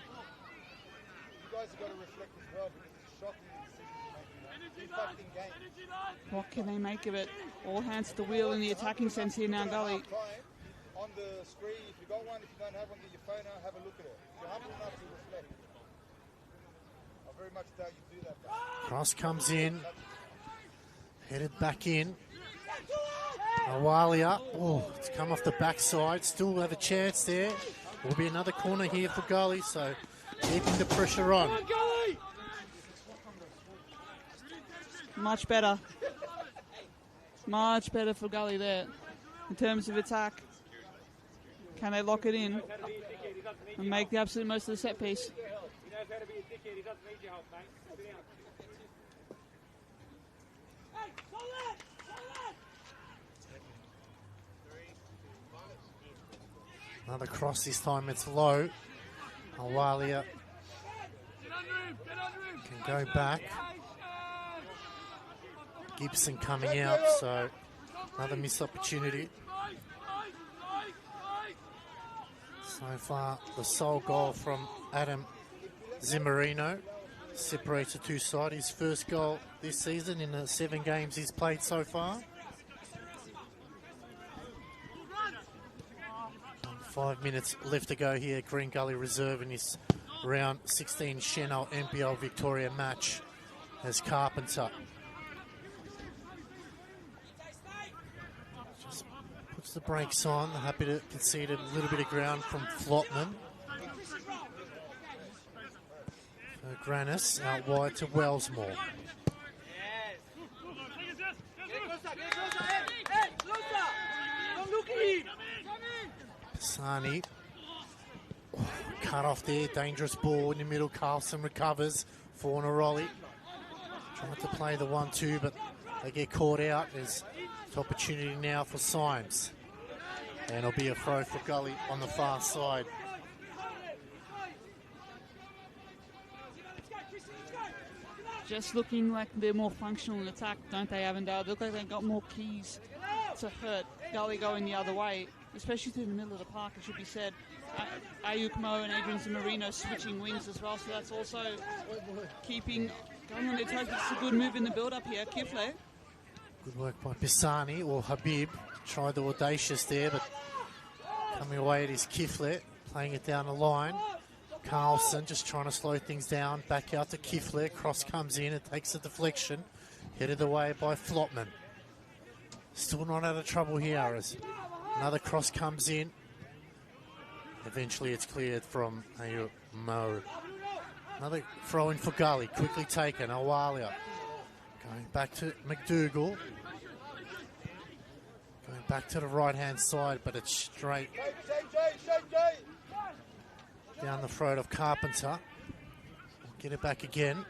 You guys have got to reflect as well because it's shocking the decisions you're making. Impacting game. What can they make of it? All hands to the wheel in the attacking sense here now, Gully. On the screen, if you got one, if you don't have one, get your phone out, have a look at it. If you're humble enough to reflect. Cross comes in. Headed back in. Awalia. Oh, it's come off the backside. Still have a chance there. Will be another corner here for Gully, so keeping the pressure on. Much better. Much better for Gully there. In terms of attack, can they lock it in and make the absolute most of the set piece? Another cross this time, it's low. Awalia can go back. Gibson coming out, so another missed opportunity. So far, the sole goal from Adam Zimmerino separates the two sides. His first goal this season in the 7 games he's played so far. 5 minutes left to go here. Green Gully Reserve in this round 16 Senol NPL Victoria match as Carpenter just puts the brakes on. Happy to concede a little bit of ground from Flotman. So Granis out wide to Wellsmore. Sani, cut off there, dangerous ball in the middle. Carlson recovers. Fornaroli trying to play the 1-2, but they get caught out. There's an opportunity now for Symes, and it'll be a throw for Gully on the far side. Just looking like they're more functional in attack, don't they, Avondale? They look like they've got more keys to hurt Gully going the other way, especially through the middle of the park, it should be said. Ayuk Mo and Adrian Zimmerino switching wings as well, so that's also going on their toes. It's a good move in the build-up here. Kifle. Good work by Pisani, or Habib. Tried the audacious there, but coming away, it is Kifle, playing it down the line. Carlson just trying to slow things down. Back out to Kifle. Cross comes in. It takes a deflection. Headed away by Flotman. Still not out of trouble here as another cross comes in. Eventually it's cleared from Ayuk Mo. Another throw in for Gully. Quickly taken. Awalia. Going back to McDougall. Going back to the right-hand side, but it's straight down the throat of Carpenter. Get it back again.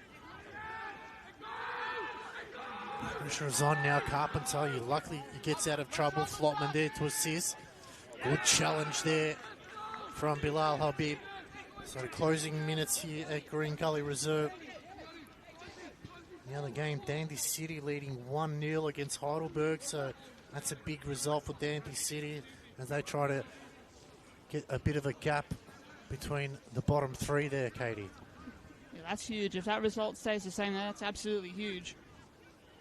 Pressure is on now. Carpenter, luckily he gets out of trouble. Flotman there to assist. Good challenge there from Bilal Habib. So the closing minutes here at Green Gully Reserve. Now the game, Dandy City leading 1-0 against Heidelberg. So that's a big result for Dandy City as they try to get a bit of a gap between the bottom 3 there, Katie. Yeah, that's huge. If that result stays the same, that's absolutely huge.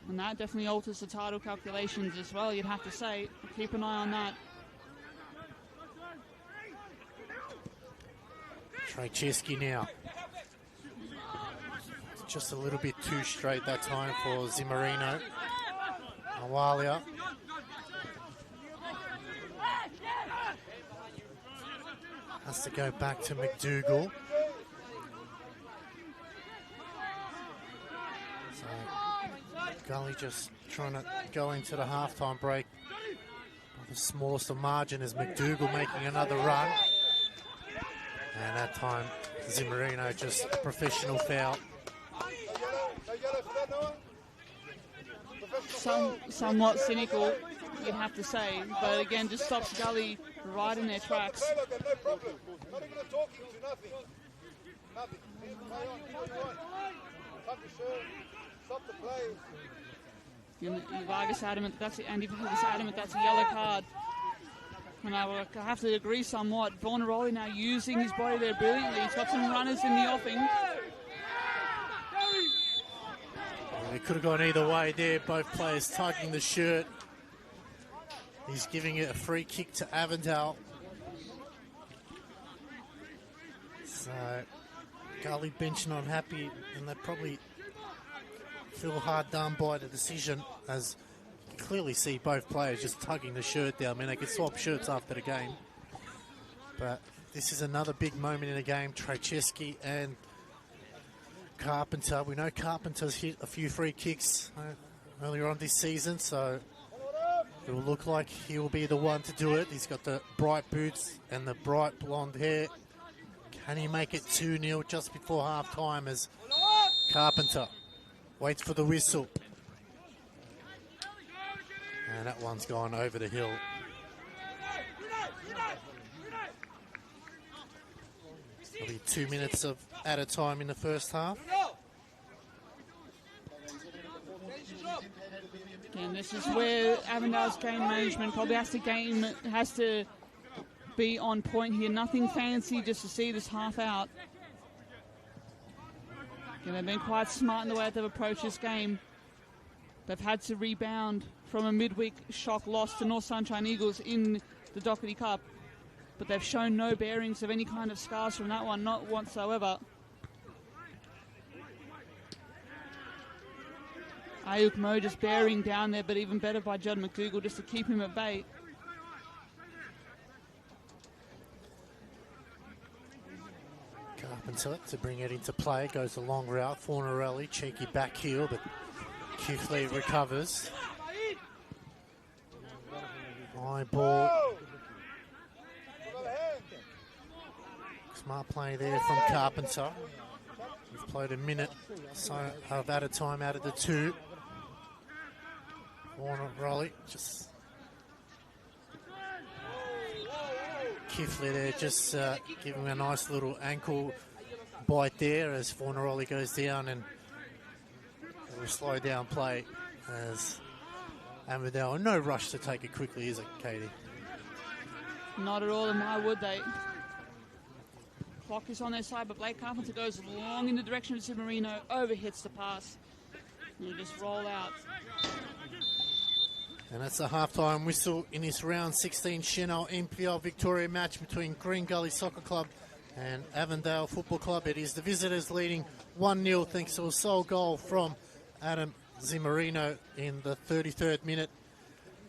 And that definitely alters the title calculations as well, you'd have to say. Keep an eye on that. Trajewski now. Just a little bit too straight that time for Zimmerino. Awalia. Has to go back to McDougall. So Gully just trying to go into the halftime break by the smallest of margin as McDougall making another run. And that time, Zimmerino just a professional foul. Somewhat cynical, you'd have to say, but again, just stops Gully right in their tracks. Vargas adamant that's it, Andy Vargas adamant that's a yellow card. And I have to agree somewhat. Fornaroli now using his body there brilliantly. He's got some runners in the offing. Well, it could have gone either way there. Both players tugging the shirt. He's giving it a free kick to Avondale. So Gully bench not happy, and they probably feel hard done by the decision, as you can clearly see both players just tugging the shirt down. I mean, they could swap shirts after the game. But this is another big moment in the game. Trajewski and Carpenter. We know Carpenter's hit a few free kicks earlier on this season, so it will look like he will be the one to do it. He's got the bright boots and the bright blonde hair. Can he make it 2-0 just before half-time as Carpenter waits for the whistle? And that one's gone over the hill. It'll be 2 minutes at a time in the first half. And this is where Avondale's game management probably has to be on point here. Nothing fancy, just to see this half out. And they've been quite smart in the way that they've approached this game. They've had to rebound from a midweek shock loss to North Sunshine Eagles in the Doherty Cup, but they've shown no bearings of any kind of scars from that one, not whatsoever. Ayuk Mo just bearing down there, but even better by Judd McDougall just to keep him at bay. Carpenter to bring it into play, goes the long route. Fornarelli, cheeky back heel, but Kifley recovers. High ball. Smart play there from Carpenter. We've played a minute so of added time out of the two. Fornarelli just Kifley there, just giving a nice little ankle bite there as Fornarelli goes down, and it will slow down play as Avondale. No rush to take it quickly, is it, Katie? Not at all, and why would they? Clock is on their side, but Blake Carpenter goes long in the direction of Marino, overhits the pass, and will just roll out. And that's the halftime whistle in this round 16 Senol NPL Victoria match between Green Gully Soccer Club and Avondale Football Club. It is the visitors leading 1-0 thanks to a sole goal from Adam Zimarino in the 33rd minute.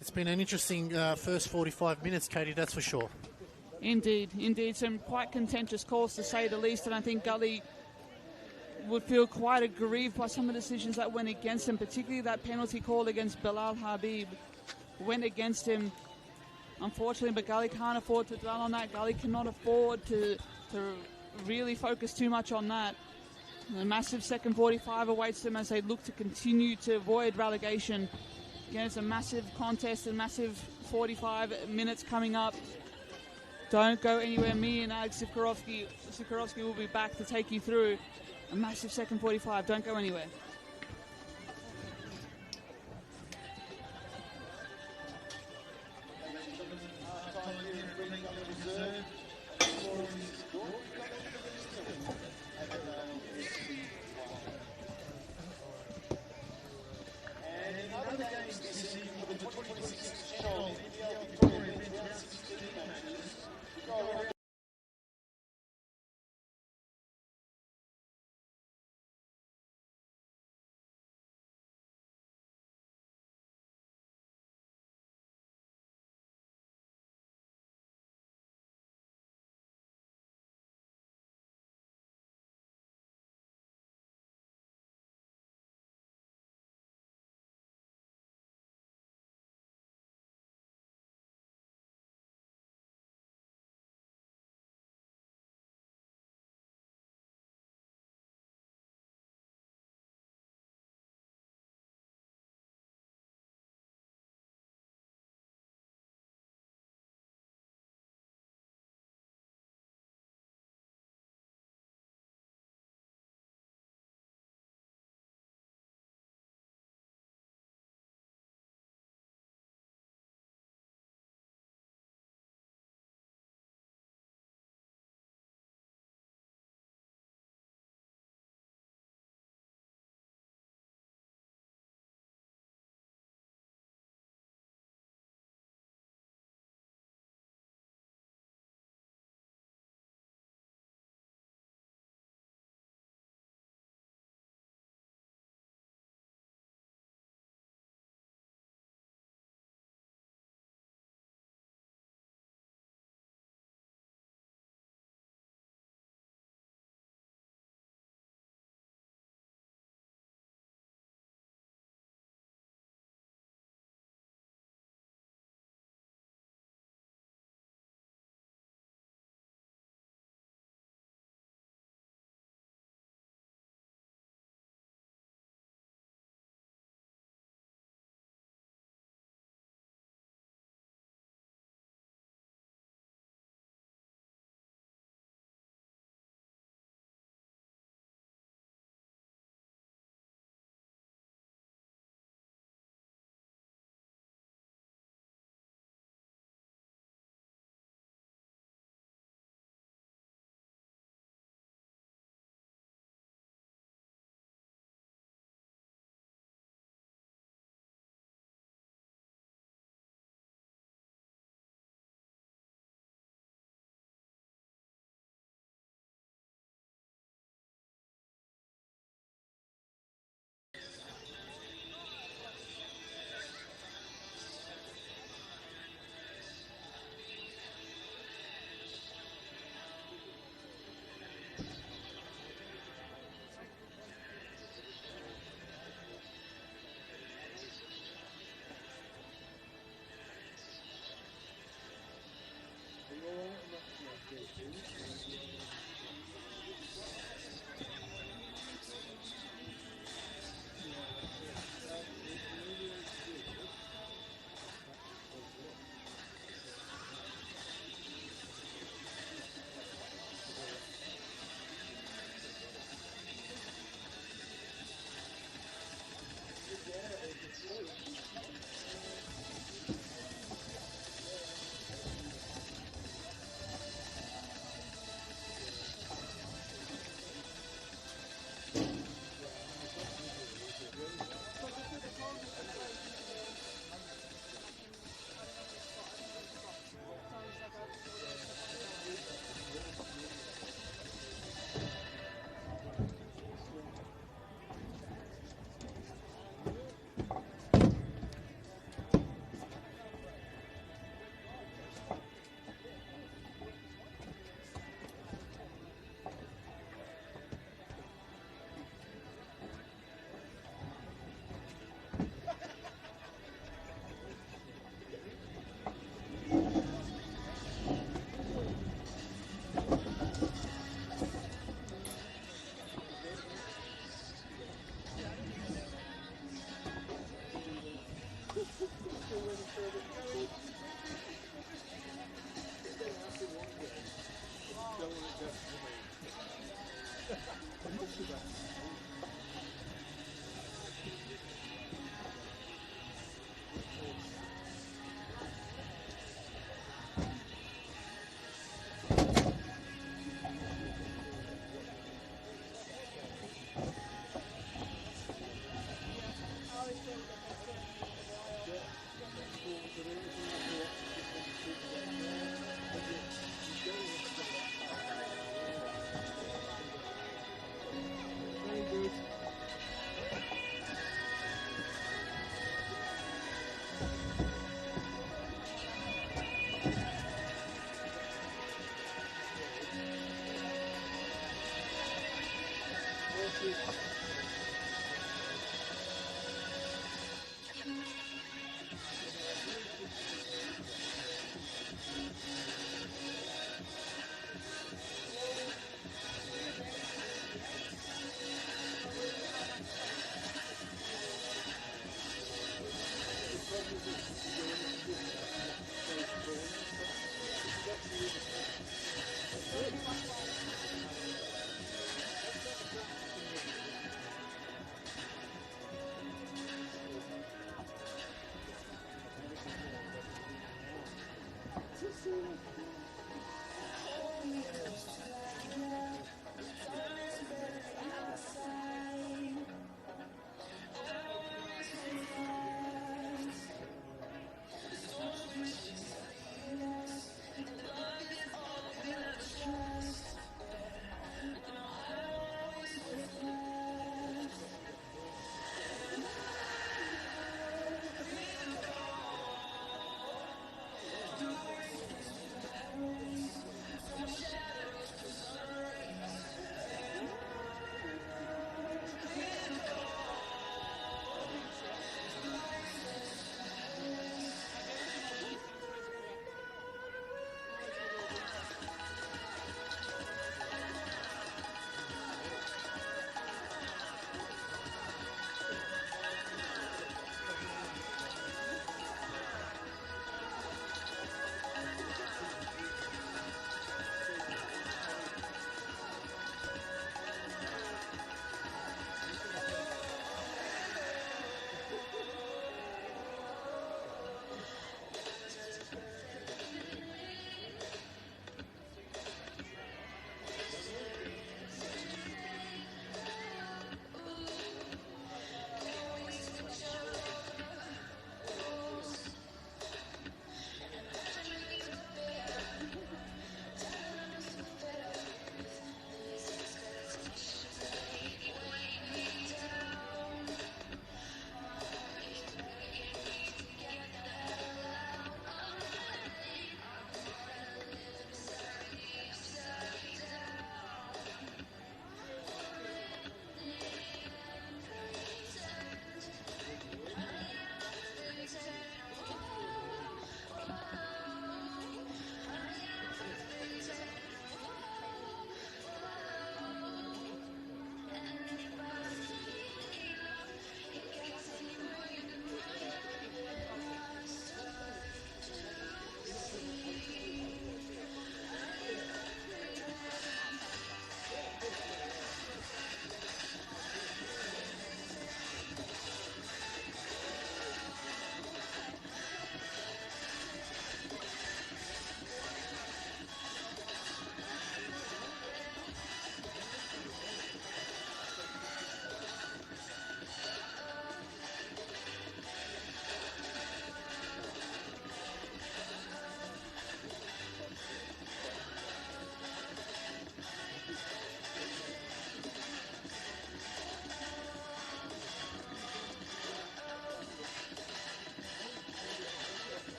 It's been an interesting first 45 minutes, Katie, that's for sure. Indeed. Some quite contentious calls, to say the least, and I think Gully would feel quite aggrieved by some of the decisions that went against him, particularly that penalty call against Bilal Habib. Went against him, unfortunately, but Gully can't afford to dwell on that. Gully cannot afford to really focus too much on that. The massive second 45 awaits them as they look to continue to avoid relegation. Again, it's a massive contest and massive 45 minutes coming up. Don't go anywhere. Me and Alex Sikorovsky will be back to take you through a massive second 45. Don't go anywhere.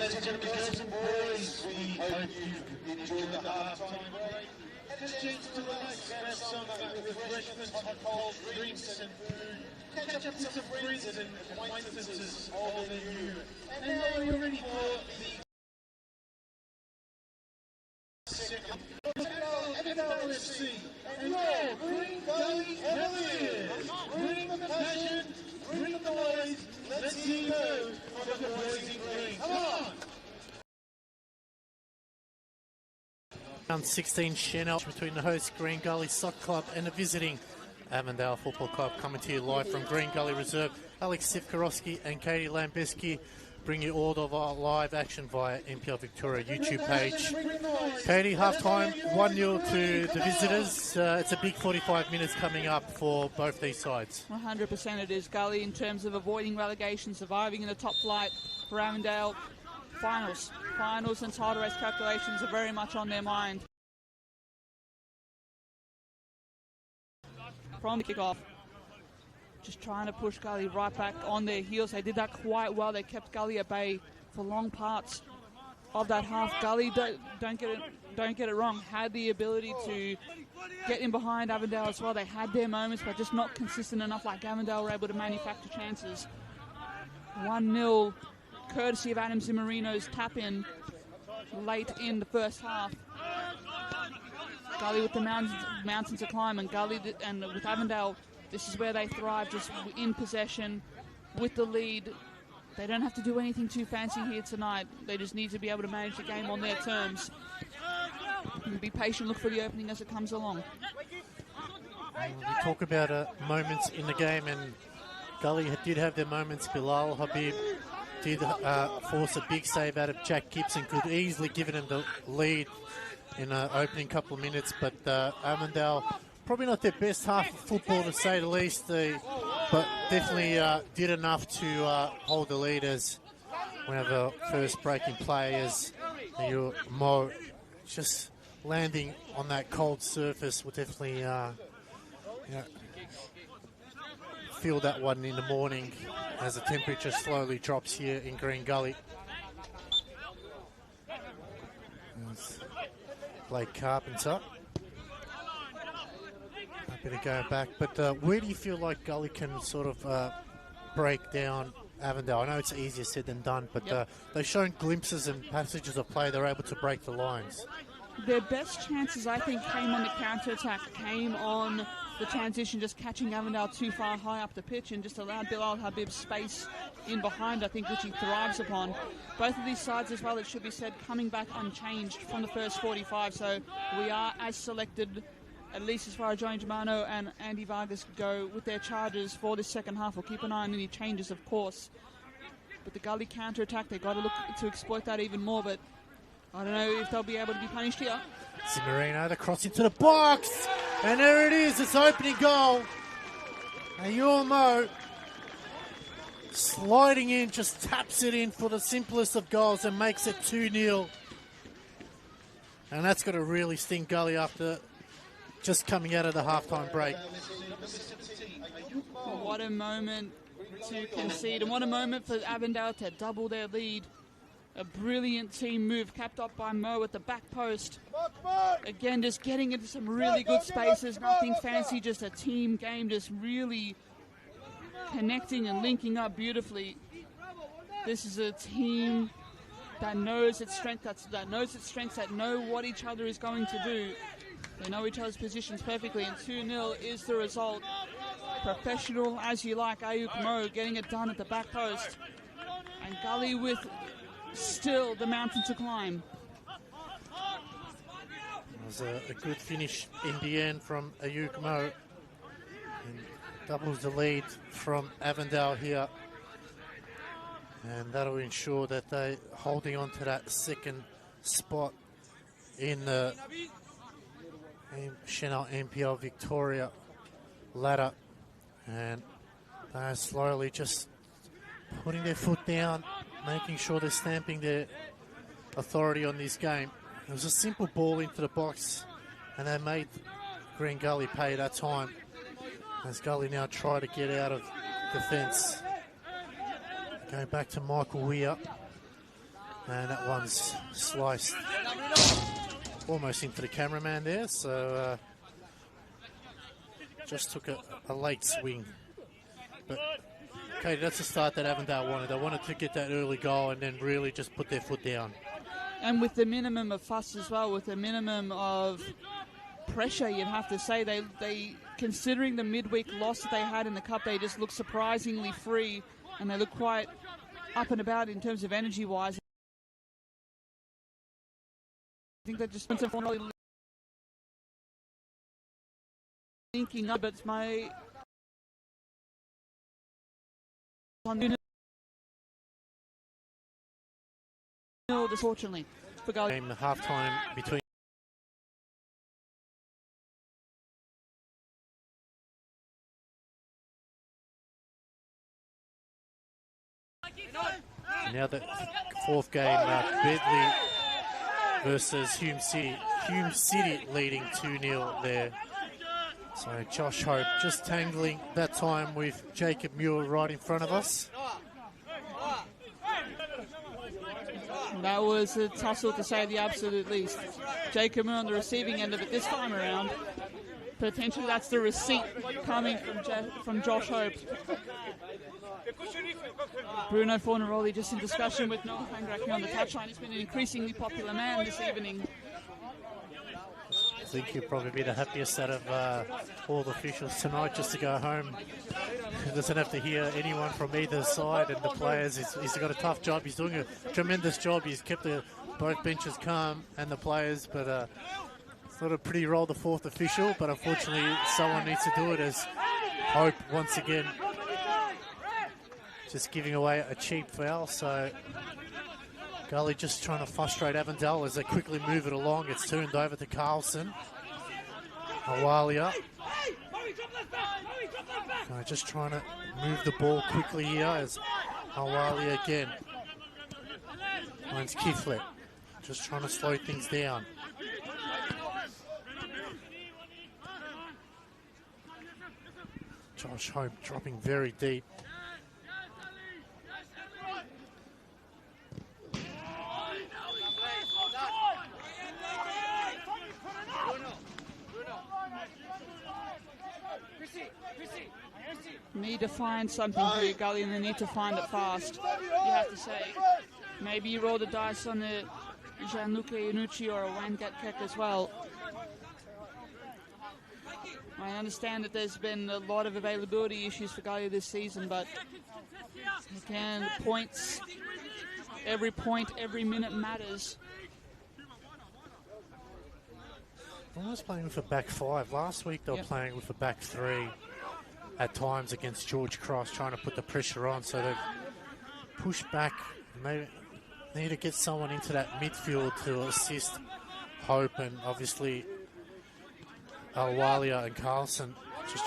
Ladies and gentlemen, girls and boys, we hope you've enjoyed the half-time break. Gents to relax, grab some refreshments, hot cold drinks and food. Catch up with some friends and acquaintances older than you. And now we're ready for the second. Avondale FC. And now, bring Gully Cavaliers. Bring the passion, bring the noise. Let's see you go for the boys in green. Come on! Round 16 Senol between the host Green Gully Soccer Club and the visiting Avondale Football Club, coming to you live from Green Gully Reserve. Alex Sivkorowski and Katie Lambeski bring you all of our live action via NPL Victoria YouTube page. Katie, half-time, 1-0 to the visitors. It's a big 45 minutes coming up for both these sides. 100% it is, Gully, in terms of avoiding relegation, surviving in the top flight for Avondale. Finals and title race calculations are very much on their mind. From the kickoff, just trying to push Gully right back on their heels. They did that quite well. They kept Gully at bay for long parts of that half. Gully, don't get it wrong, had the ability to get in behind Avondale as well. They had their moments, but just not consistent enough like Avondale were able to manufacture chances. 1-0. Courtesy of Adam Zimmerino's tap-in late in the first half. Gully with the mountains to climb, and Gully and with Avondale, this is where they thrive, just in possession, with the lead. They don't have to do anything too fancy here tonight. They just need to be able to manage the game on their terms. And be patient, look for the opening as it comes along. We talk about moments in the game, and Gully did have their moments. Bilal Habib did force a big save out of Jack Gibson, could easily given him the lead in the opening couple of minutes, but Avondale, probably not their best half of football to say the least, but definitely did enough to hold the lead as one of the first breaking players. Mo just landing on that cold surface will definitely feel that one in the morning as the temperature slowly drops here in Green Gully. There's Blake Carpenter. Happy to go back, but where do you feel like Gully can sort of break down Avondale? I know it's easier said than done, but they've shown glimpses and passages of play. They're able to break the lines. Their best chances, I think, came on the counter-attack, came on the transition, just catching Avondale too far high up the pitch and just allowed Bilal Habib space in behind, I think, which he thrives upon. Both of these sides as well, it should be said, coming back unchanged from the first 45, so we are as selected, at least as far as Johnny Germano and Andy Vargas go with their charges for this second half. We'll keep an eye on any changes, of course. But the Gully counter-attack, they've got to look to exploit that even more, but I don't know if they'll be able to be punished here. Zimmerino, the cross into the box, and there it is, it's opening goal. And you all know, sliding in, just taps it in for the simplest of goals and makes it 2-0. And that's got to really sting Gully after just coming out of the halftime break. What a moment to concede, and what a moment for Avondale to double their lead. A brilliant team move, capped up by Mo at the back post. Again, just getting into some really good spaces, nothing fancy, just a team game, just really connecting and linking up beautifully. This is a team that knows its strength, that know what each other is going to do. They know each other's positions perfectly, and 2-0 is the result. Professional as you like, Ayuk Mo getting it done at the back post. And Gully with still the mountain to climb. It was a good finish in the end from Ayuk Mo. And doubles the lead from Avondale here. And that'll ensure that they're holding on to that second spot in the Senol NPL Victoria ladder. And they're slowly just putting their foot down, making sure they're stamping their authority on this game. It was a simple ball into the box, and they made Green Gully pay that time as Gully now try to get out of defence. Going back to Michael Weir. And that one's sliced almost into the cameraman there, so just took a late swing. But okay, that's the start that Avondale wanted. They wanted to get that early goal and then really just put their foot down. And with the minimum of fuss as well, with the minimum of pressure, you'd have to say, they considering the midweek loss that they had in the cup, they just look surprisingly free, and they look quite up and about in terms of energy-wise. I think they just spent really thinking up, but it's my unfortunately for Gully. Game half time between now the fourth game, Bentley versus Hume City. Hume City leading 2-0 there. So Josh Hope just tangling that time with Jacob Muir right in front of us. That was a tussle to say the absolute least. Jacob Muir on the receiving end of it this time around. Potentially that's the receipt coming from Josh Hope. Bruno Fornaroli just in discussion with Noel Pangrak here on the touchline. He's been an increasingly popular man this evening. I think he'll probably be the happiest out of all the officials tonight, just to go home. He doesn't have to hear anyone from either side, and the players, he's got a tough job. He's doing a tremendous job. He's kept both benches calm and the players, but sort of pretty roll the fourth official, but unfortunately someone needs to do it, as Hope once again just giving away a cheap foul. So Gully just trying to frustrate Avondale as they quickly move it along. It's turned over to Carlson. Awalia. Just trying to move the ball quickly here as Awalia again finds Kiflet. Just trying to slow things down. Josh Hope dropping very deep. Need to find something here, Gully, and they need to find it fast. You have to say. Maybe you roll the dice on the Gianluca Iannucci or a Wayne Gatkek as well. I understand that there's been a lot of availability issues for Gully this season, but again, points, every point, every minute matters. I was playing with a back five. Last week they were playing with a back three at times against George Cross, trying to put the pressure on, so they've pushed back. Maybe need to get someone into that midfield to assist Hope, and obviously Alwalia and Carlson just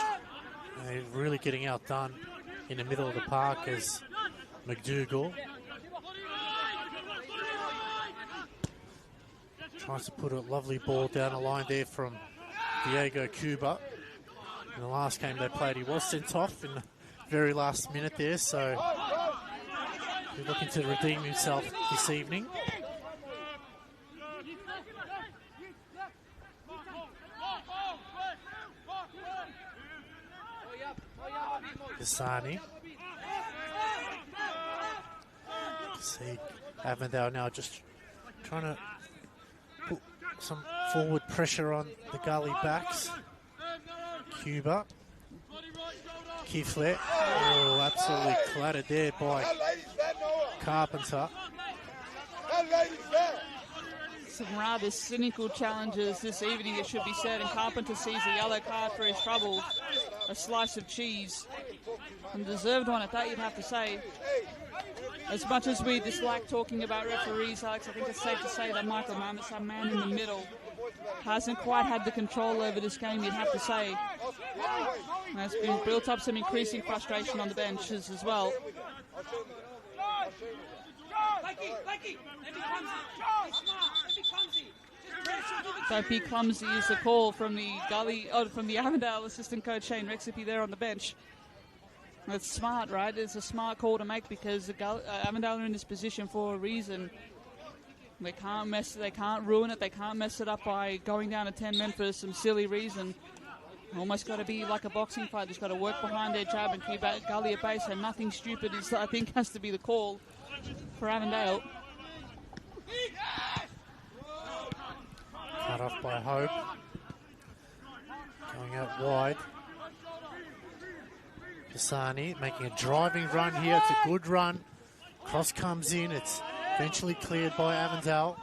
really getting outdone in the middle of the park as McDougall tries to put a lovely ball down the line there from Diego Cuba. In the last game they played, he was sent off in the very last minute there, so he's looking to redeem himself this evening. Kasani. See Avondale now just trying to put some forward pressure on the Gully backs. Cuba. Kiflet. Oh, absolutely clattered there by Carpenter. Some rather cynical challenges this evening, it should be said, and Carpenter sees a yellow card for his trouble. A slice of cheese. And deserved one at that, you'd have to say. As much as we dislike talking about referees, Alex, I think it's safe to say that Michael Mamet's our man in the middle. Hasn't quite had the control over this game, you'd have to say. There's been built up some increasing frustration on the benches as well. Don't be clumsy is the call from the from the Avondale assistant coach Shane Rexipy there on the bench. That's smart, right? It's a smart call to make because the Avondale are in this position for a reason. They can't ruin it. They can't mess it up by going down to 10 men for some silly reason. Almost got to be like a boxing fight. Just got to work behind their jab and keep Gully at base. And nothing stupid is, I think, has to be the call for Avondale. Cut off by Hope. Going out wide. Pisani making a driving run here. It's a good run. Cross comes in. It's eventually cleared by Avondale.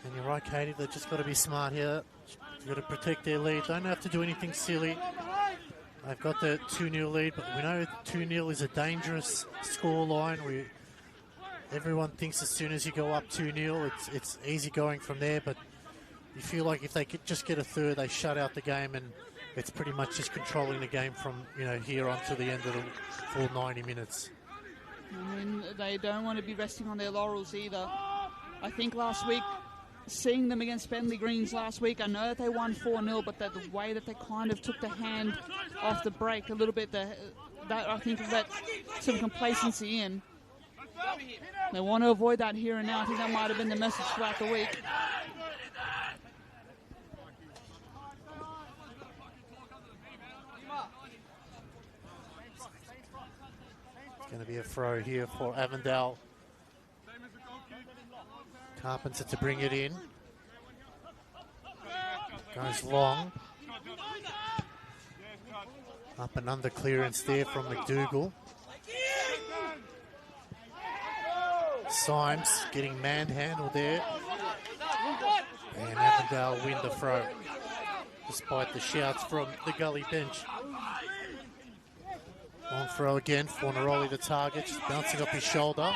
And you're right, Katie. They've just got to be smart here. They've got to protect their lead. Don't have to do anything silly. They've got the 2-0 lead, but we know 2-0 is a dangerous scoreline. Everyone thinks as soon as you go up 2-0, it's easy going from there, but you feel like if they could just get a third, they shut out the game, and it's pretty much just controlling the game from here on to the end of the full 90 minutes. I mean, they don't want to be resting on their laurels either. I think last week, seeing them against Bentley Greens last week, I know that they won 4-0, but the way that they kind of took the hand off the break a little bit, that I think let some complacency in. They want to avoid that here and now. I think that might have been the message throughout the week. It's going to be a throw here for Avondale. Carpenter to bring it in. Goes long. Up and under clearance there from McDougall. Symes getting manhandled there. And Avondale win the throw, despite the shouts from the Gully bench. Long throw again, Fornaroli the target, just bouncing off his shoulder.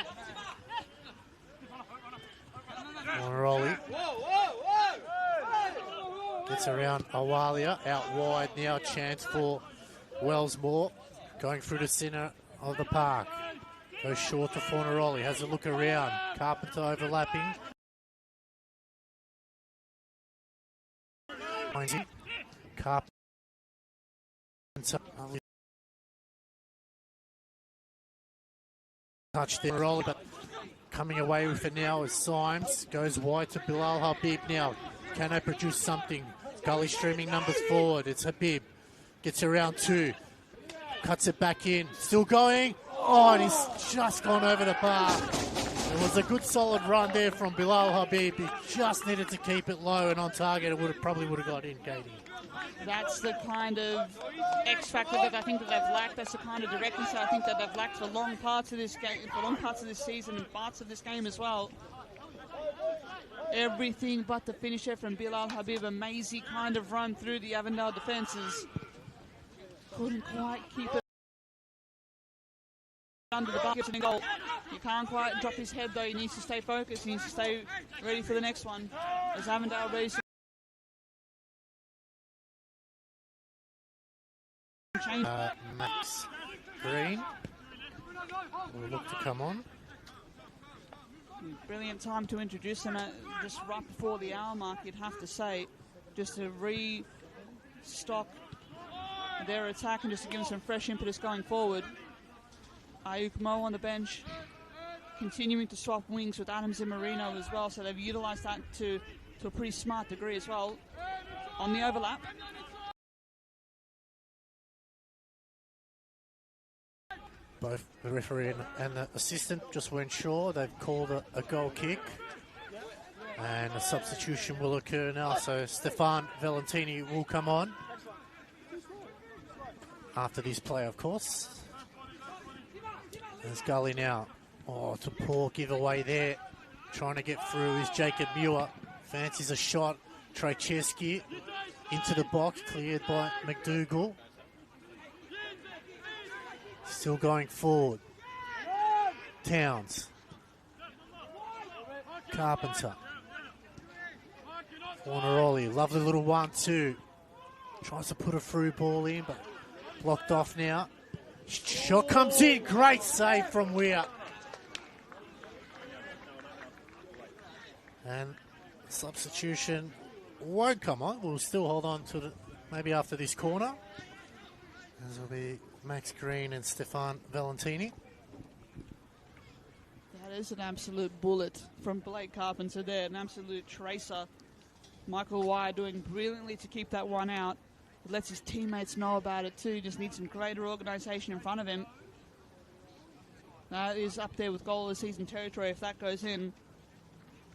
Fornaroli gets around Awalia, out wide now, chance for Wellsmore, going through the centre of the park. Goes short to Fornaroli, has a look around, Carpenter overlapping. Carpenter touch there, Fornaroli, but coming away with it now is Symes. Goes wide to Bilal Habib now. Can they produce something? Gully streaming numbers forward. It's Habib. Gets around 2. Cuts it back in. Still going. Oh, and he's just gone over the bar. It was a good solid run there from Bilal Habib. He just needed to keep it low and on target. It probably would have got in, Katie. That's the kind of X factor that I think that they've lacked. That's the kind of directness that I think that they've lacked for long parts of this game, for long parts of this season, and parts of this game as well. Everything but the finisher from Bilal Habib. A mazy kind of run through the Avondale defences. Couldn't quite keep it under the bucket and goal. You can't quite drop his head though. He needs to stay focused. He needs to stay ready for the next one. As Avondale ready to change. Max Green will look to come on. Brilliant time to introduce him just right before the hour mark, you'd have to say, just to restock their attack and just to give them some fresh impetus going forward. Ayuk Mo on the bench, continuing to swap wings with Adams and Marino as well, so they've utilised that to a pretty smart degree as well. On the overlap, both the referee and the assistant just weren't sure. They've called a goal kick, and a substitution will occur now. So Stefan Valentini will come on after this play, of course. There's Gully now. Oh, it's a poor giveaway there. Trying to get through is Jacob Muir. Fancies a shot. Trajewski into the box, cleared by McDougall. Still going forward. Towns. Carpenter. Fornaroli, lovely little 1-2. Tries to put a through ball in, but blocked off now. Shot comes in, great save from Weir. And substitution won't come on. We'll still hold on to maybe after this corner. As will be Max Green and Stefan Valentini. That is an absolute bullet from Blake Carpenter there, an absolute tracer. Michael Wire doing brilliantly to keep that one out. He lets his teammates know about it too, just needs some greater organisation in front of him. That is up there with goal of the season territory if that goes in.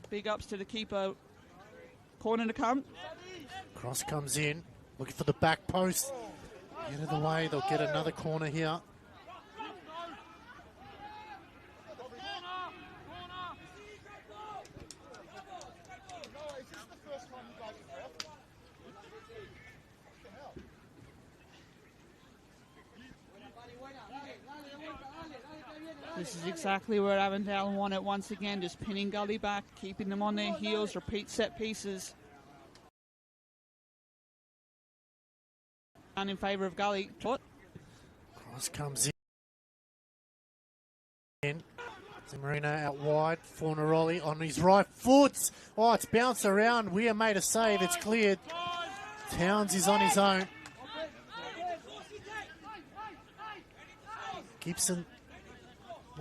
Big ups to the keeper. Corner to come. Cross comes in, looking for the back post. Get out of the way, they'll get another corner here. This is exactly where Avondale want it once again, just pinning Gully back, keeping them on their heels, repeat set pieces. And in favour of Gully. Cross comes in. Zimmerino out wide. Fornaroli on his right foot. Oh, it's bounced around. Weir made a save. It's cleared. Towns is on his own. Gibson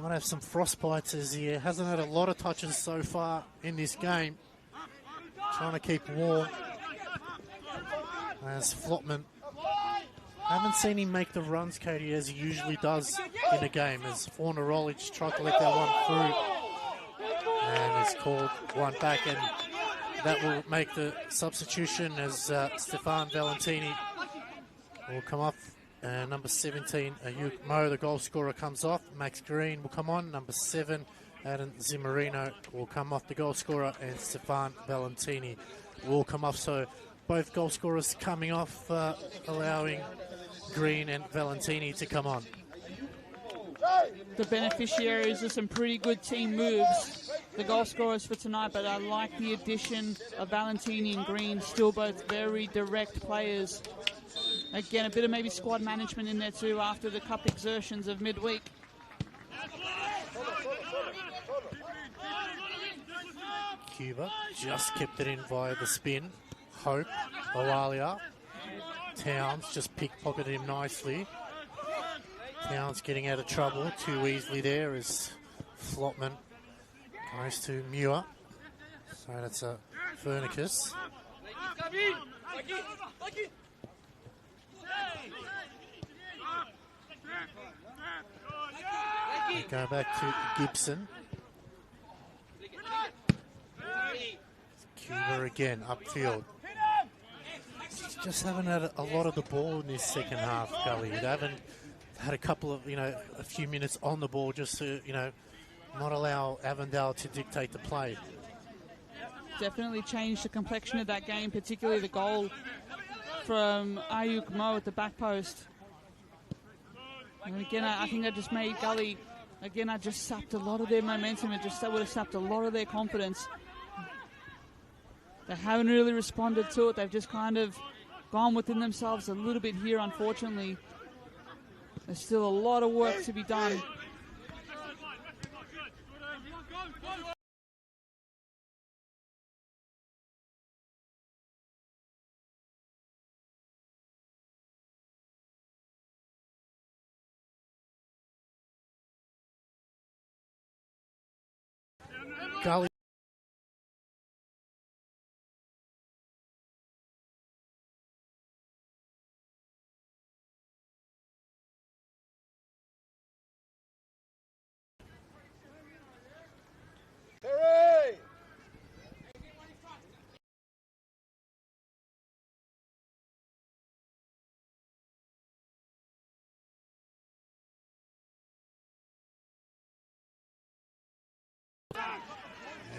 might have some frostbites as he hasn't had a lot of touches so far in this game. Trying to keep warm. As Flotman. Haven't seen him make the runs, Katie, as he usually does in a game. As Fornaroli just tried to let that one through. And has called one back, and that will make the substitution as Stefan Valentini will come off. Number 17, Ayuk Mo, the goal scorer, comes off. Max Green will come on. Number 7, Adam Zimmerino will come off, the goal scorer, and Stefan Valentini will come off. So both goal scorers coming off, allowing Green and Valentini to come on. The beneficiaries of some pretty good team moves, the goal scorers for tonight, but I like the addition of Valentini and Green, still both very direct players. Again, a bit of maybe squad management in there too after the cup exertions of midweek. Cuba just kept it in via the spin. Hope, Owalia. Towns just pickpocketed him nicely. Towns getting out of trouble too easily there as Flotman goes to Muir. So that's a Fernicus. We go back to Gibson. Cuba again, upfield. Just haven't had a lot of the ball in this second half, Gully. They haven't had a couple of, a few minutes on the ball just to, not allow Avondale to dictate the play. Definitely changed the complexion of that game, particularly the goal from Ayuk Mo at the back post. And again, I think that just made Gully, I just sapped a lot of their momentum. That would have sapped a lot of their confidence. They haven't really responded to it. They've just kind of gone within themselves a little bit here, unfortunately. There's still a lot of work to be done. Gully. Hooray!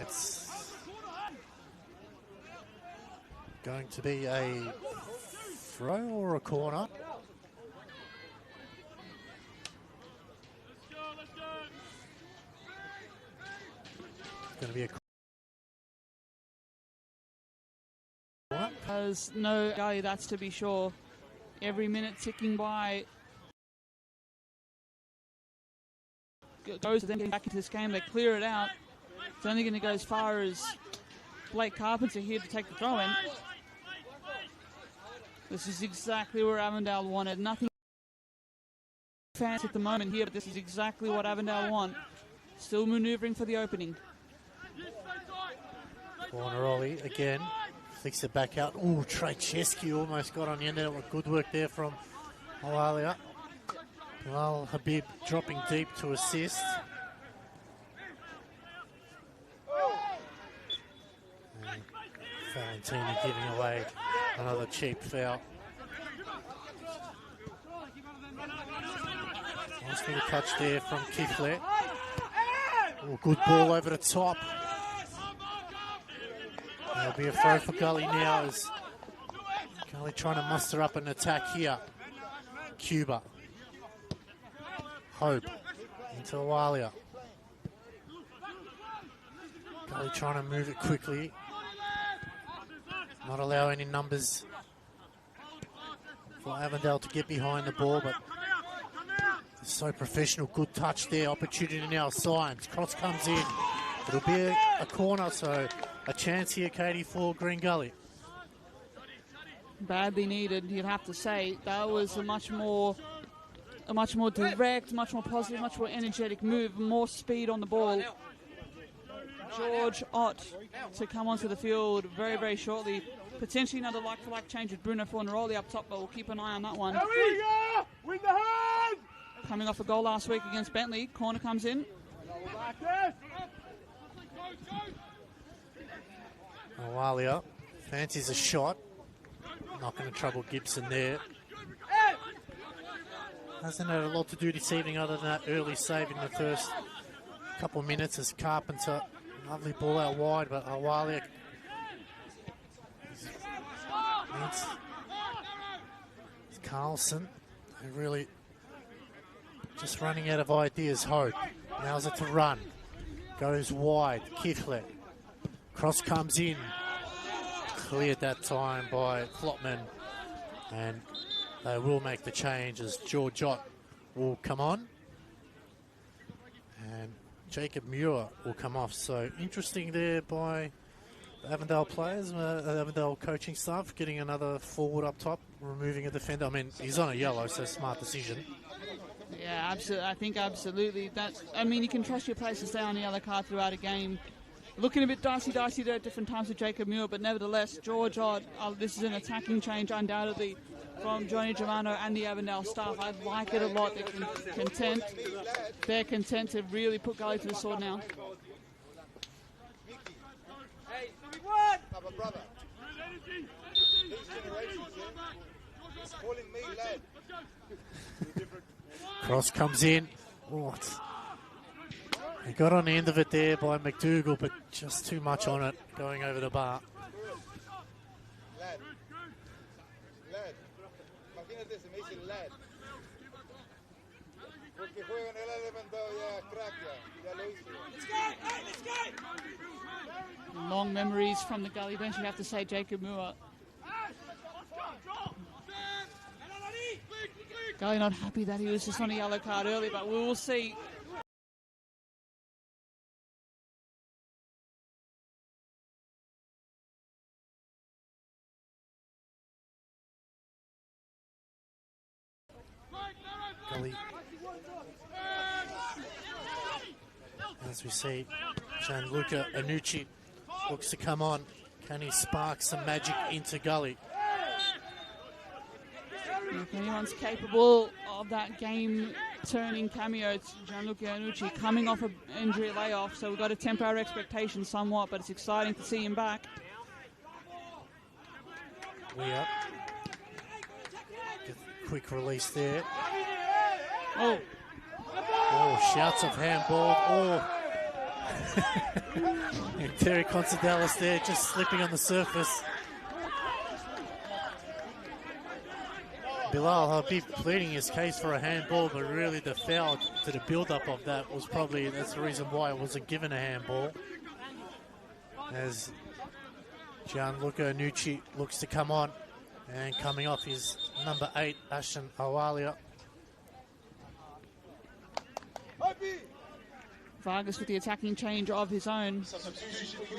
It's going to be a throw or a corner. It's going to be a corner. Has no Gully, that's to be sure. Every minute ticking by goes to them getting back into this game. They clear it out. It's only going to go as far as Blake Carpenter here to take the throw in. This is exactly where Avondale wanted. Nothing fancy at the moment here, but this is exactly what Avondale want. Still manoeuvring for the opening. Fornaroli again. Flicks it back out. Oh, Trejcheski almost got on the end of it. Good work there from Awalia. Bilal Habib dropping deep to assist. And Valentina giving away another cheap foul. Nice little touch there from Kiflet. Oh, good ball over the top. There'll be a throw for Gully now as Gully trying to muster up an attack here. Cuba. Hope into Awalia. Gully trying to move it quickly. Not allow any numbers for Avondale to get behind the ball, but so professional. Good touch there. Opportunity now. Signs. Cross comes in. It'll be a corner, so a chance here, Katie, for Green Gully. Badly needed, you'd have to say. That was a much more direct, much more positive, much more energetic move, more speed on the ball. George Ott to come onto the field very, very shortly. Potentially another like-for-like change with Bruno Fornaroli up top, but we'll keep an eye on that one. Coming off a goal last week against Bentley. Corner comes in. Awalia fancies a shot. Not going to trouble Gibson there. Hasn't had a lot to do this evening other than that early save in the first couple of minutes as Carpenter. Lovely ball out wide, but Awalia needs Carlson, who really just running out of ideas. Hope allows it to run. Goes wide. Kiflet. Cross comes in. Cleared that time by Flotman. And they will make the change as George Ott will come on. And Jacob Muir will come off. So interesting there by the Avondale players, Avondale coaching staff, getting another forward up top, removing a defender. I mean, he's on a yellow, so smart decision. Yeah, absolutely. I think absolutely. You can trust your players to stay on the yellow card throughout a game. Looking a bit dicey there at different times with Jacob Muir, but nevertheless, George Ott, this is an attacking change undoubtedly from Johnny Germano and the Avondale staff. I like it a lot. They're content to really put Gully to the sword now. Cross comes in. Oh, he got on the end of it there by McDougall, but just too much on it, going over the bar. Long memories from the Gully bench, you have to say, Jacob Muir. Gully not happy that he was just on a yellow card early, but we will see. Gully, as we see, Gianluca Anucci looks to come on. Can he spark some magic into Gully? If anyone's capable of that game-turning cameo, it's Gianluca Anucci coming off an injury layoff, so we've got to temper our expectations somewhat, but it's exciting to see him back. We up. Get a quick release there. Oh, shouts of handball. Oh. And Terry Considelis there just slipping on the surface. Bilal Habib pleading his case for a handball, but really the foul to the build-up of that was probably, that's the reason why it wasn't given a handball. As Gianluca Anucci looks to come on, and coming off his number 8, Ashton Awalia. Vargas with the attacking change of his own.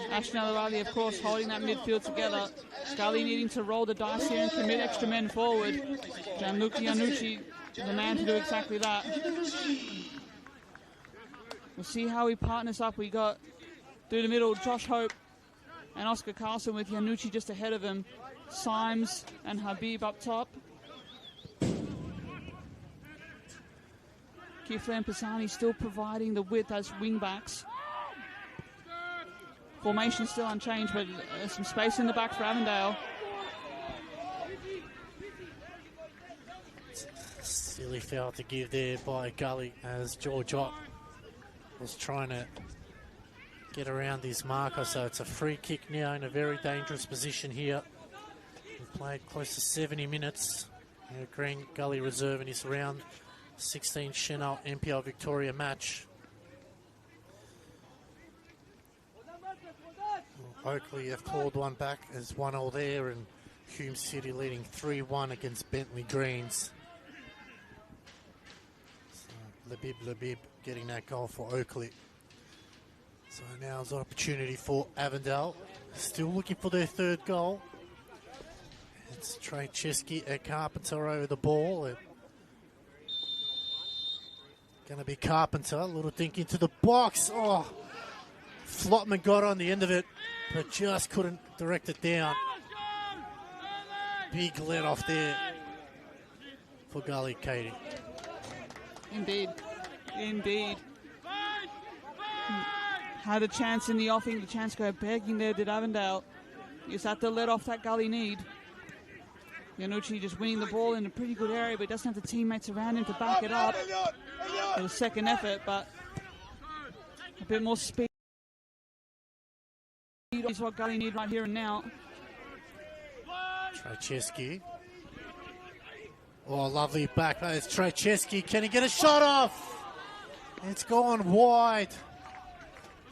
Ashton Awalia, of course, holding that midfield together. Gully needing to roll the dice here and commit extra men forward. Gianluca Anucci, the man to do exactly that. We'll see how he partners up. We got through the middle Josh Hope and Oscar Carlson with Yanucci just ahead of him. Symes and Habib up top. Kifle and Pisani still providing the width as wing-backs. Formation still unchanged, but some space in the back for Avondale. Silly foul to give there by Gully as George Ott was trying to get around his marker. So it's a free kick now in a very dangerous position here. We've played close to 70 minutes. Green Gully reserve in his round 16 Senol NPL Victoria match. Oakley have clawed one back as 1-0 there, and Hume City leading 3-1 against Bentley Greens. So Labib getting that goal for Oakley. So now's an opportunity for Avondale. Still looking for their third goal. It's Trey Chesky and Carpenter over the ball. Going to be Carpenter. A little dink into the box. Oh, Flotman got on the end of it, but just couldn't direct it down. Big let off there for Gully, Katie. Indeed. Had a chance in the offing, the chance go begging there, did Avondale. Just had to let off that Gully need. Yanucci just winning the ball in a pretty good area, but doesn't have the teammates around him to back it up for the second effort, but a bit more speed is what Gully need right here and now. Trajewski. Oh, lovely back. It's Trajewski. Can he get a shot off? It's gone wide.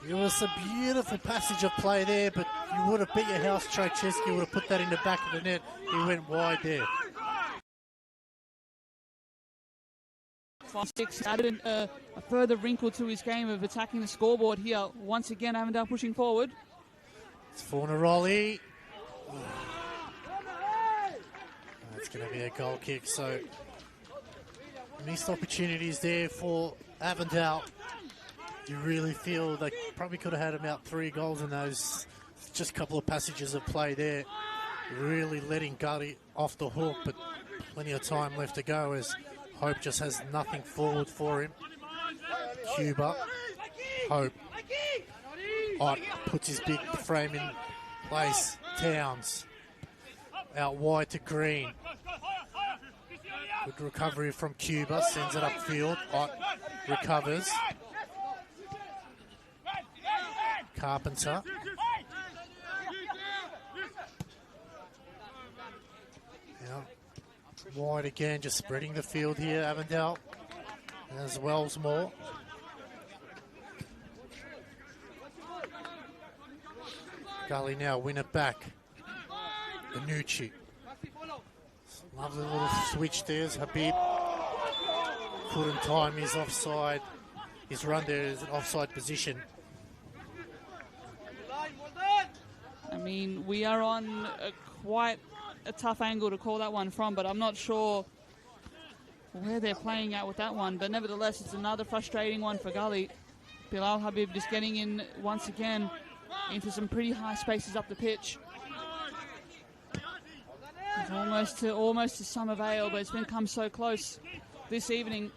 It was a beautiful passage of play there, but you would have bet your house Trajewski would have put that in the back of the net. He went wide there. 5-6 added a further wrinkle to his game of attacking the scoreboard here. Once again, Avondale pushing forward. It's Fornaroli. It's going to be a goal kick, so missed opportunities there for Avondale. You really feel they probably could have had about 3 goals in those. Just a couple of passages of play there. Really letting Gully off the hook, but plenty of time left to go as Hope just has nothing forward for him. Cuba, Hope. Ott puts his big frame in place. Towns out wide to Green. Good recovery from Cuba, sends it upfield. Ott recovers. Carpenter. Now, wide again, just spreading the field here, Avondale. As Wellsmore. Gully now win it back. Yanucci. Lovely little switch there. Habib couldn't time his offside. His run there is an offside position. I mean, we are on quite a tough angle to call that one from, but I'm not sure where they're playing at with that one. But nevertheless, it's another frustrating one for Gully. Bilal Habib just getting in once again into some pretty high spaces up the pitch. It's almost to some avail, but it's been come so close this evening.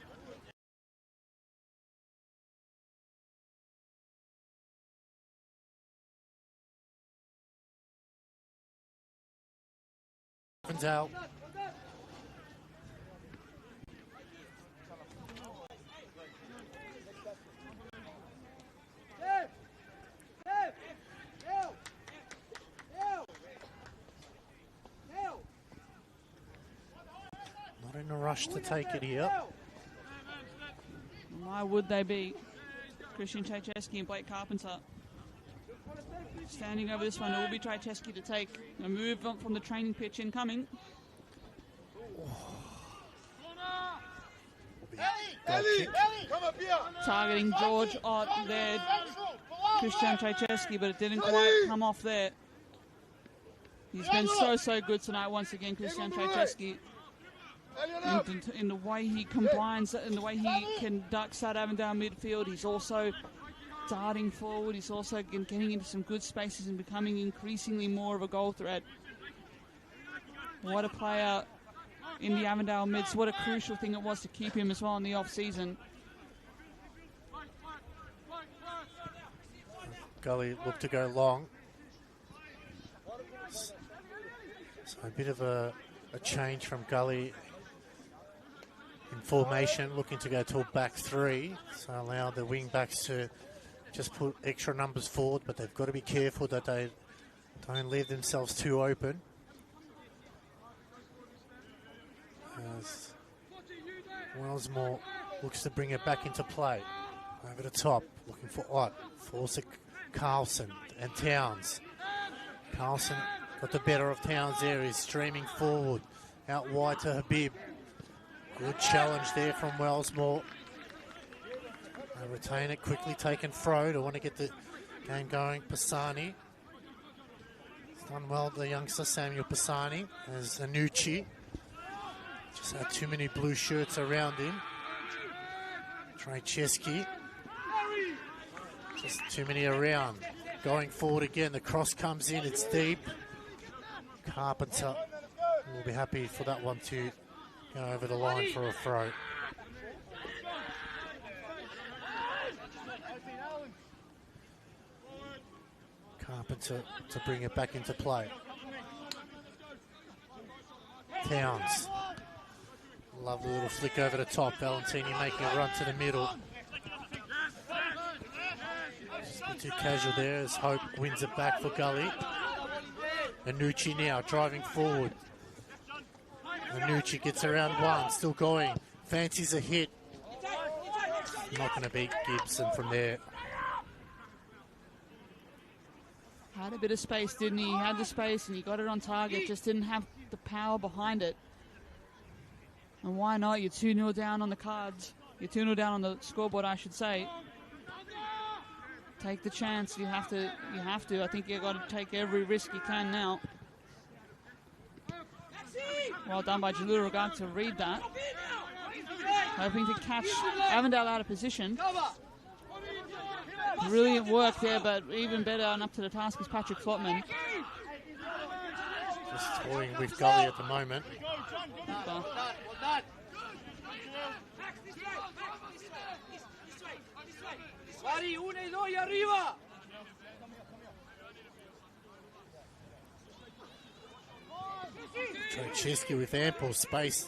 Avondale. Not in a rush to take it here. Why would they be? Christian Trajewski and Blake Carpenter standing over this one. It will be Trajewski to take a move from the training pitch incoming. Targeting George Ott there. Christian Trajewski, but it didn't quite come off there. He's been so good tonight once again, Christian Trajewski. in the way he combines, in the way he conducts that Avondale midfield. He's also darting forward. He's also getting into some good spaces and becoming increasingly more of a goal threat. What a player in the Avondale mids. What a crucial thing it was to keep him as well in the off-season. Gully looked to go long. So a bit of a change from Gully in formation, looking to go to a back three. So allow the wing backs to just put extra numbers forward, but they've got to be careful that they don't leave themselves too open. As Wellsmore looks to bring it back into play. Over the top, looking for Ott. Force it, Carlson and Towns. Carlson got the better of Towns there. He's streaming forward. Out wide to Habib. Good challenge there from Wellsmore. They retain it, quickly taken throw to want to get the game going. Pisani. He's done well, the youngster Samuel Pisani. As Anucci. Just had too many blue shirts around him. Trajewski. Just too many around. Going forward again. The cross comes in. It's deep. Carpenter will be happy for that one to go over the line for a throw. Carpenter to bring it back into play. Towns. Lovely little flick over the top. Valentini making a run to the middle. Just a bit too casual there as Hope wins it back for Gully. Anucci now driving forward. Anucci gets around one, still going. Fancies a hit. Not going to beat Gibson from there. Had a bit of space, didn't he? He had the space and he got it on target, just didn't have the power behind it. And why not? You're 2-0 down on the cards. You're 2-0 down on the scoreboard, I should say. Take the chance. You have to. I think you've got to take every risk you can now. Well done by Jalur Ragag to read that. Hoping to catch Avondale out of position. Brilliant work there, but even better and up to the task is Patrick Flotman. Just toying with Gully at the moment. Trajewski with ample space.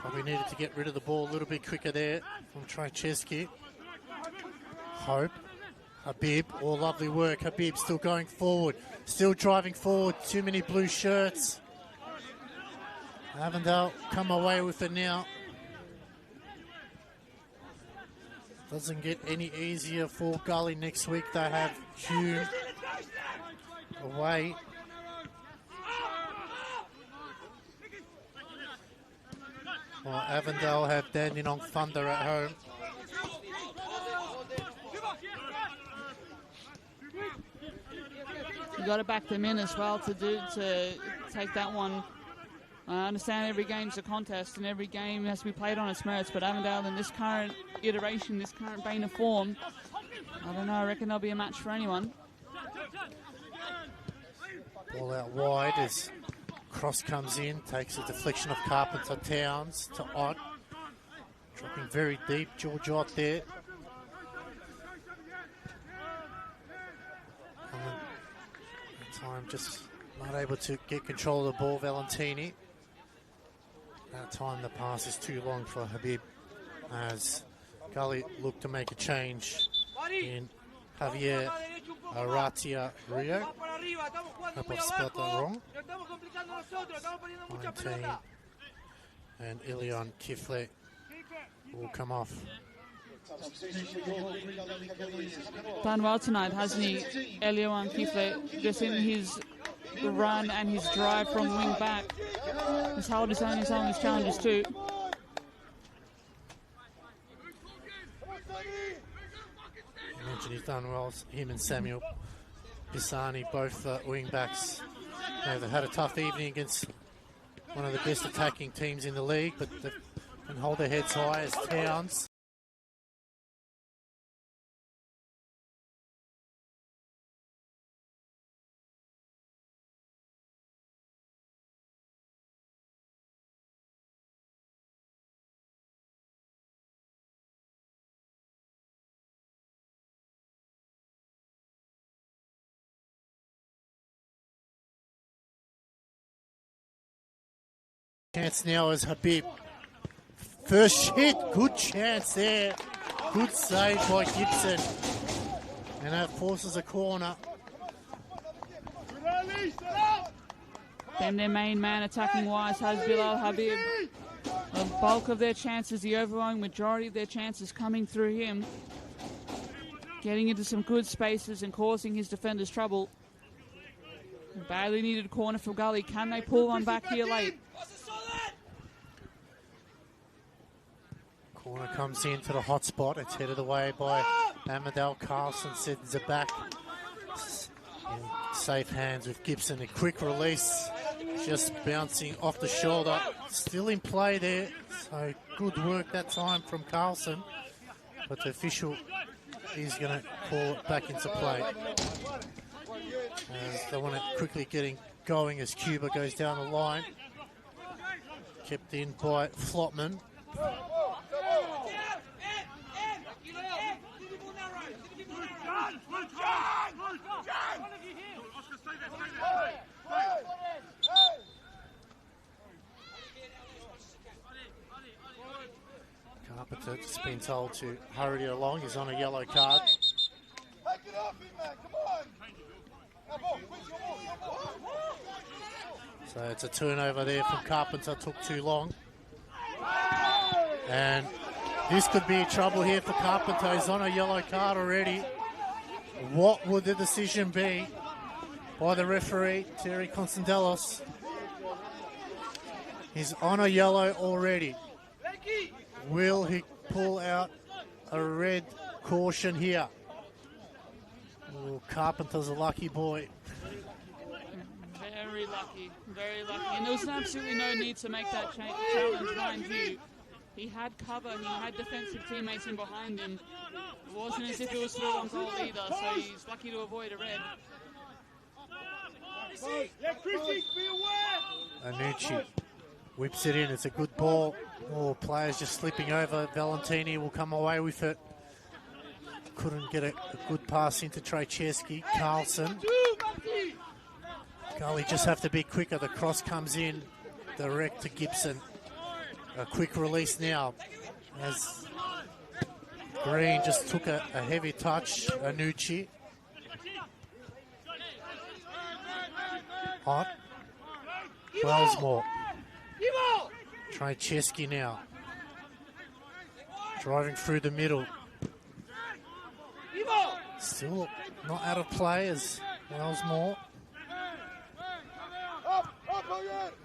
Probably needed to get rid of the ball a little bit quicker there from Trajewski. Hope. Habib, all lovely work. Habib still going forward. Still driving forward. Too many blue shirts. Avondale come away with it now. Doesn't get any easier for Gully next week. They have Hume away. Well, Avondale have Dandenong Thunder at home. You got to back them in as well to take that one. I understand every game's a contest and every game has to be played on its merits, but Avondale in this current iteration, this current vein of form, I don't know, I reckon there'll be a match for anyone. Ball out wide as cross comes in, takes a deflection of Carpenter. Towns to Ott. Dropping very deep, George Ott there. That time just not able to get control of the ball, Valentini. That time the pass is too long for Habib as Gully looked to make a change in Javier Aratia Rio. Hope I've spelled that wrong. 19 and Ilion Kifle will come off. Done well tonight, hasn't he? Elion Kifle, just in his run and his drive from wing back. He's held his own in his challenges too. I mentioned he's done well. Him and Samuel Pisani, both wing backs. They've had a tough evening against one of the best attacking teams in the league, but they can hold their heads high as Towns. Chance now as Habib. First hit, good chance there. Good save by Gibson. And that forces a corner. Then their main man attacking wise has Bilal Habib. The bulk of their chances, the overwhelming majority of their chances coming through him. Getting into some good spaces and causing his defenders trouble. Badly needed corner for Gully. Can they pull one back here late? Corner comes into the hot spot. It's headed away by Avondale. Carlson sends it back. In safe hands with Gibson. A quick release. Just bouncing off the shoulder. Still in play there. So good work that time from Carlson. But the official is going to call it back into play. As they want it quickly getting going as Cuba goes down the line. Kept in by Flotman. Carpenter just been told to hurry it along. He's on a yellow card. So it's a turnover there from Carpenter. Took too long. And this could be trouble here for Carpenter. He's on a yellow card already. What would the decision be by the referee, Terry Constandelos? He's on a yellow already. Will he pull out a red caution here? Oh, Carpenter's a lucky boy. Very lucky, very lucky. And there was absolutely no need to make that challenge, mind you. He had cover, he had defensive teammates in behind him. It wasn't as if it was through on goal either, so he's lucky to avoid a red. Anucci whips it in. It's a good ball. Oh, players just slipping over. Valentini will come away with it. Couldn't get a good pass into Trejcheski. Carlson. Gully just have to be quicker. The cross comes in direct to Gibson. A quick release now as Green just took a heavy touch. Anucci. Hot. Wellsmore. Trejcheski now. Driving through the middle. Still not out of play as Wellsmore.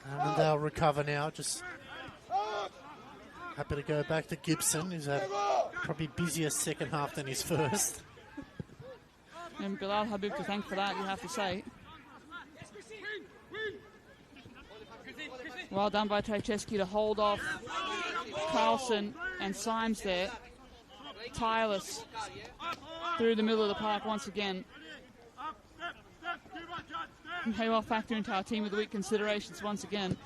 Avondale recover now. Just happy to go back to Gibson, who's had probably busier second half than his first. And Bilal Habib to thank for that, you have to say. Well done by Trejcheski to hold off Carlson and Symes there. Tireless through the middle of the park once again. May well factor into our team of the week considerations once again.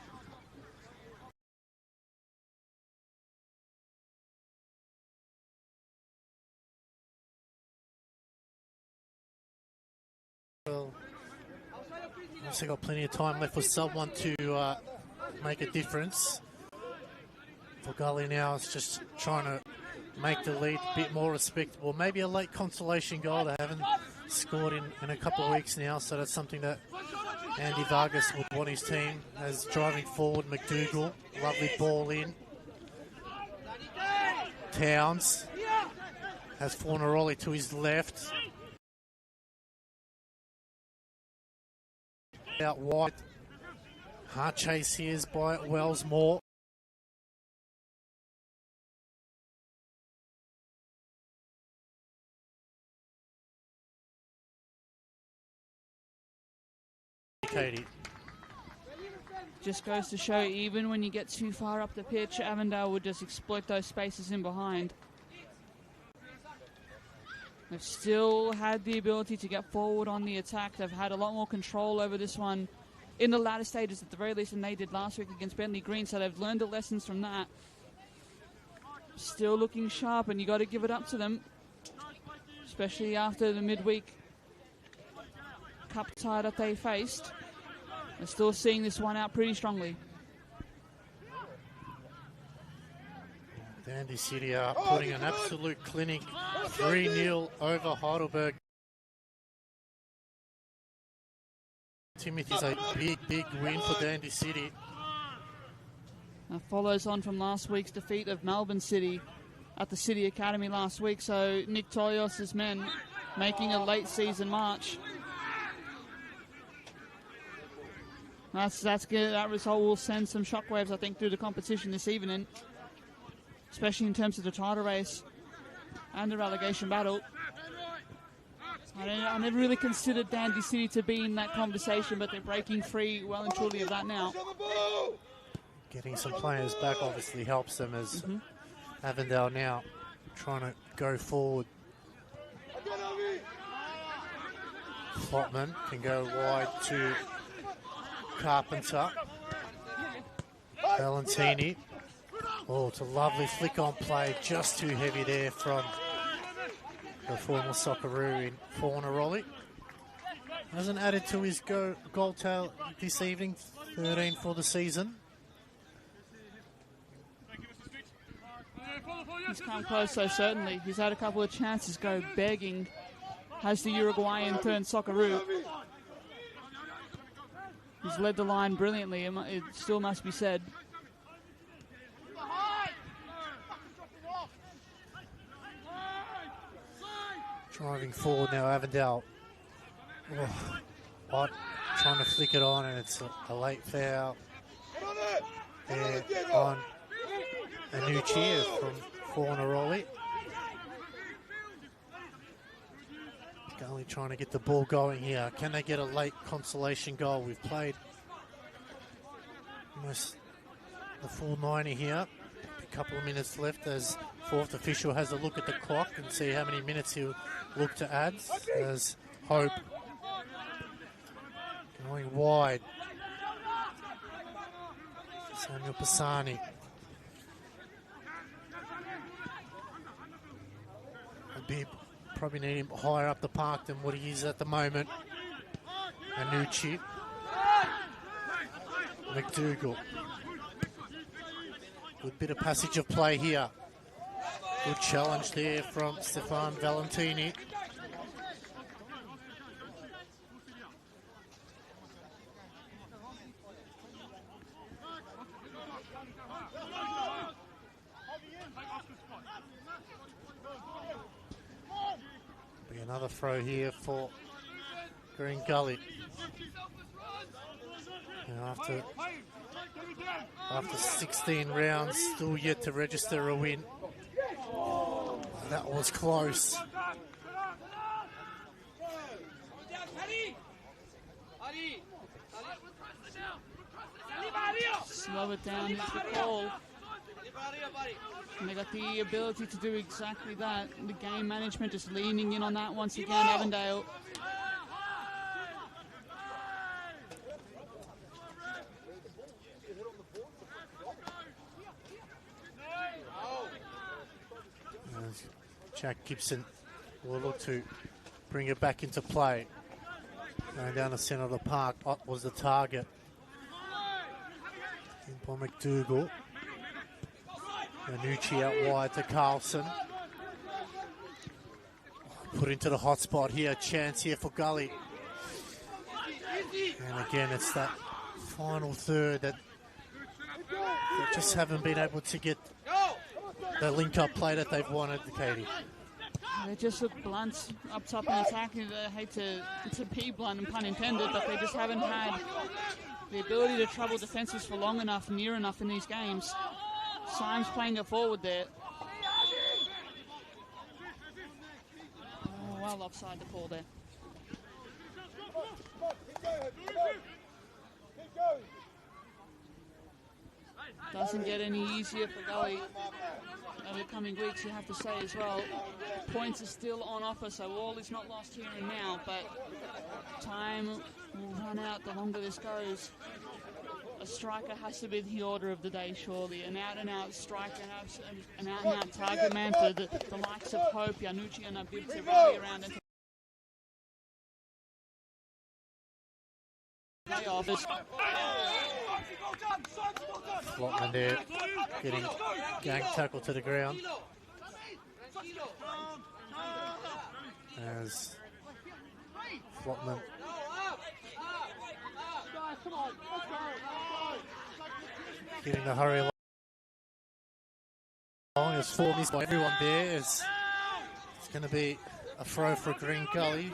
Well, also got plenty of time left for someone to make a difference. For Gully now, it's just trying to make the lead a bit more respectable. Maybe a late consolation goal. They haven't scored in a couple of weeks now, so that's something that Andy Vargas would want his team as driving forward. McDougall, lovely ball in. Towns has Fornaroli to his left. Out wide. Hard chase here is by Wellsmore. Katie. Just goes to show, even when you get too far up the pitch, Avondale would just exploit those spaces in behind. They've still had the ability to get forward on the attack. They've had a lot more control over this one in the latter stages, at the very least, than they did last week against Bentley Green, so they've learned the lessons from that. Still looking sharp, and you got to give it up to them, especially after the midweek cup tie that they faced. They're still seeing this one out pretty strongly. Dandy City are putting an absolute clinic, 3-0 over Heidelberg. Timothy's a big win for Dandy City. That follows on from last week's defeat of Melbourne City at the City Academy last week. So Nick Toyos' men making a late season march. That's good. That result will send some shockwaves, I think, through the competition this evening, especially in terms of the title race and the relegation battle. I never really considered Dandy City to be in that conversation, but they're breaking free well and truly of that now. Getting some players back obviously helps them, as Avondale now trying to go forward. Flotman can go wide to Carpenter. Valentini. Oh, it's a lovely flick on play, just too heavy there from the former Socceroo in Fornaroli. Hasn't added to his goal tale this evening, 13 for the season. He's come close, so certainly. He's had a couple of chances go begging. Has the Uruguayan turned Socceroo. He's led the line brilliantly, it still must be said. Driving forward now, Avondale. Oh, Ott trying to flick it on, and it's a late foul there on Anucci from Fornaroli. Gully trying to get the ball going here. Can they get a late consolation goal? We've played almost the full 90 here. A couple of minutes left as fourth official has a look at the clock and see how many minutes he'll look to add. As Hope going wide. Samuel Pisani. Probably need him higher up the park than what he is at the moment. Anucci. McDougall. Good bit of passage of play here. Good challenge there from Stefan Valentini. Be another throw here for Green Gully. And after 16 rounds, still yet to register a win. That was close. Slow it down is the call. And they got the ability to do exactly that. The game management just leaning in on that once again, Avondale. Jack Gibson will look to bring it back into play. Going down the centre of the park, Ott was the target. In by McDougall. Anucci out wide to Carlson. Put into the hot spot here. Chance here for Gully. And again, it's that final third that they just haven't been able to get the link-up play that they've wanted, Katie. They just look blunt up top in attack. I hate to be blunt and pun intended, but they just haven't had the ability to trouble defences for long enough, near enough in these games. Symes playing it forward there. Oh, well offside the call there. doesn't get any easier for Gully over the coming weeks, you have to say as well. Points are still on offer, so all is not lost here and now, but time will run out the longer this goes. A striker has to be the order of the day, surely. An out-and-out striker, an out-and-out target man for the likes of Hope, Yanucci and Abib to rally around and play off. Flotman there, getting gang tackle to the ground. As Flotman getting the hurry along. As 4 missed by everyone there. It's going to be a throw for Green Gully.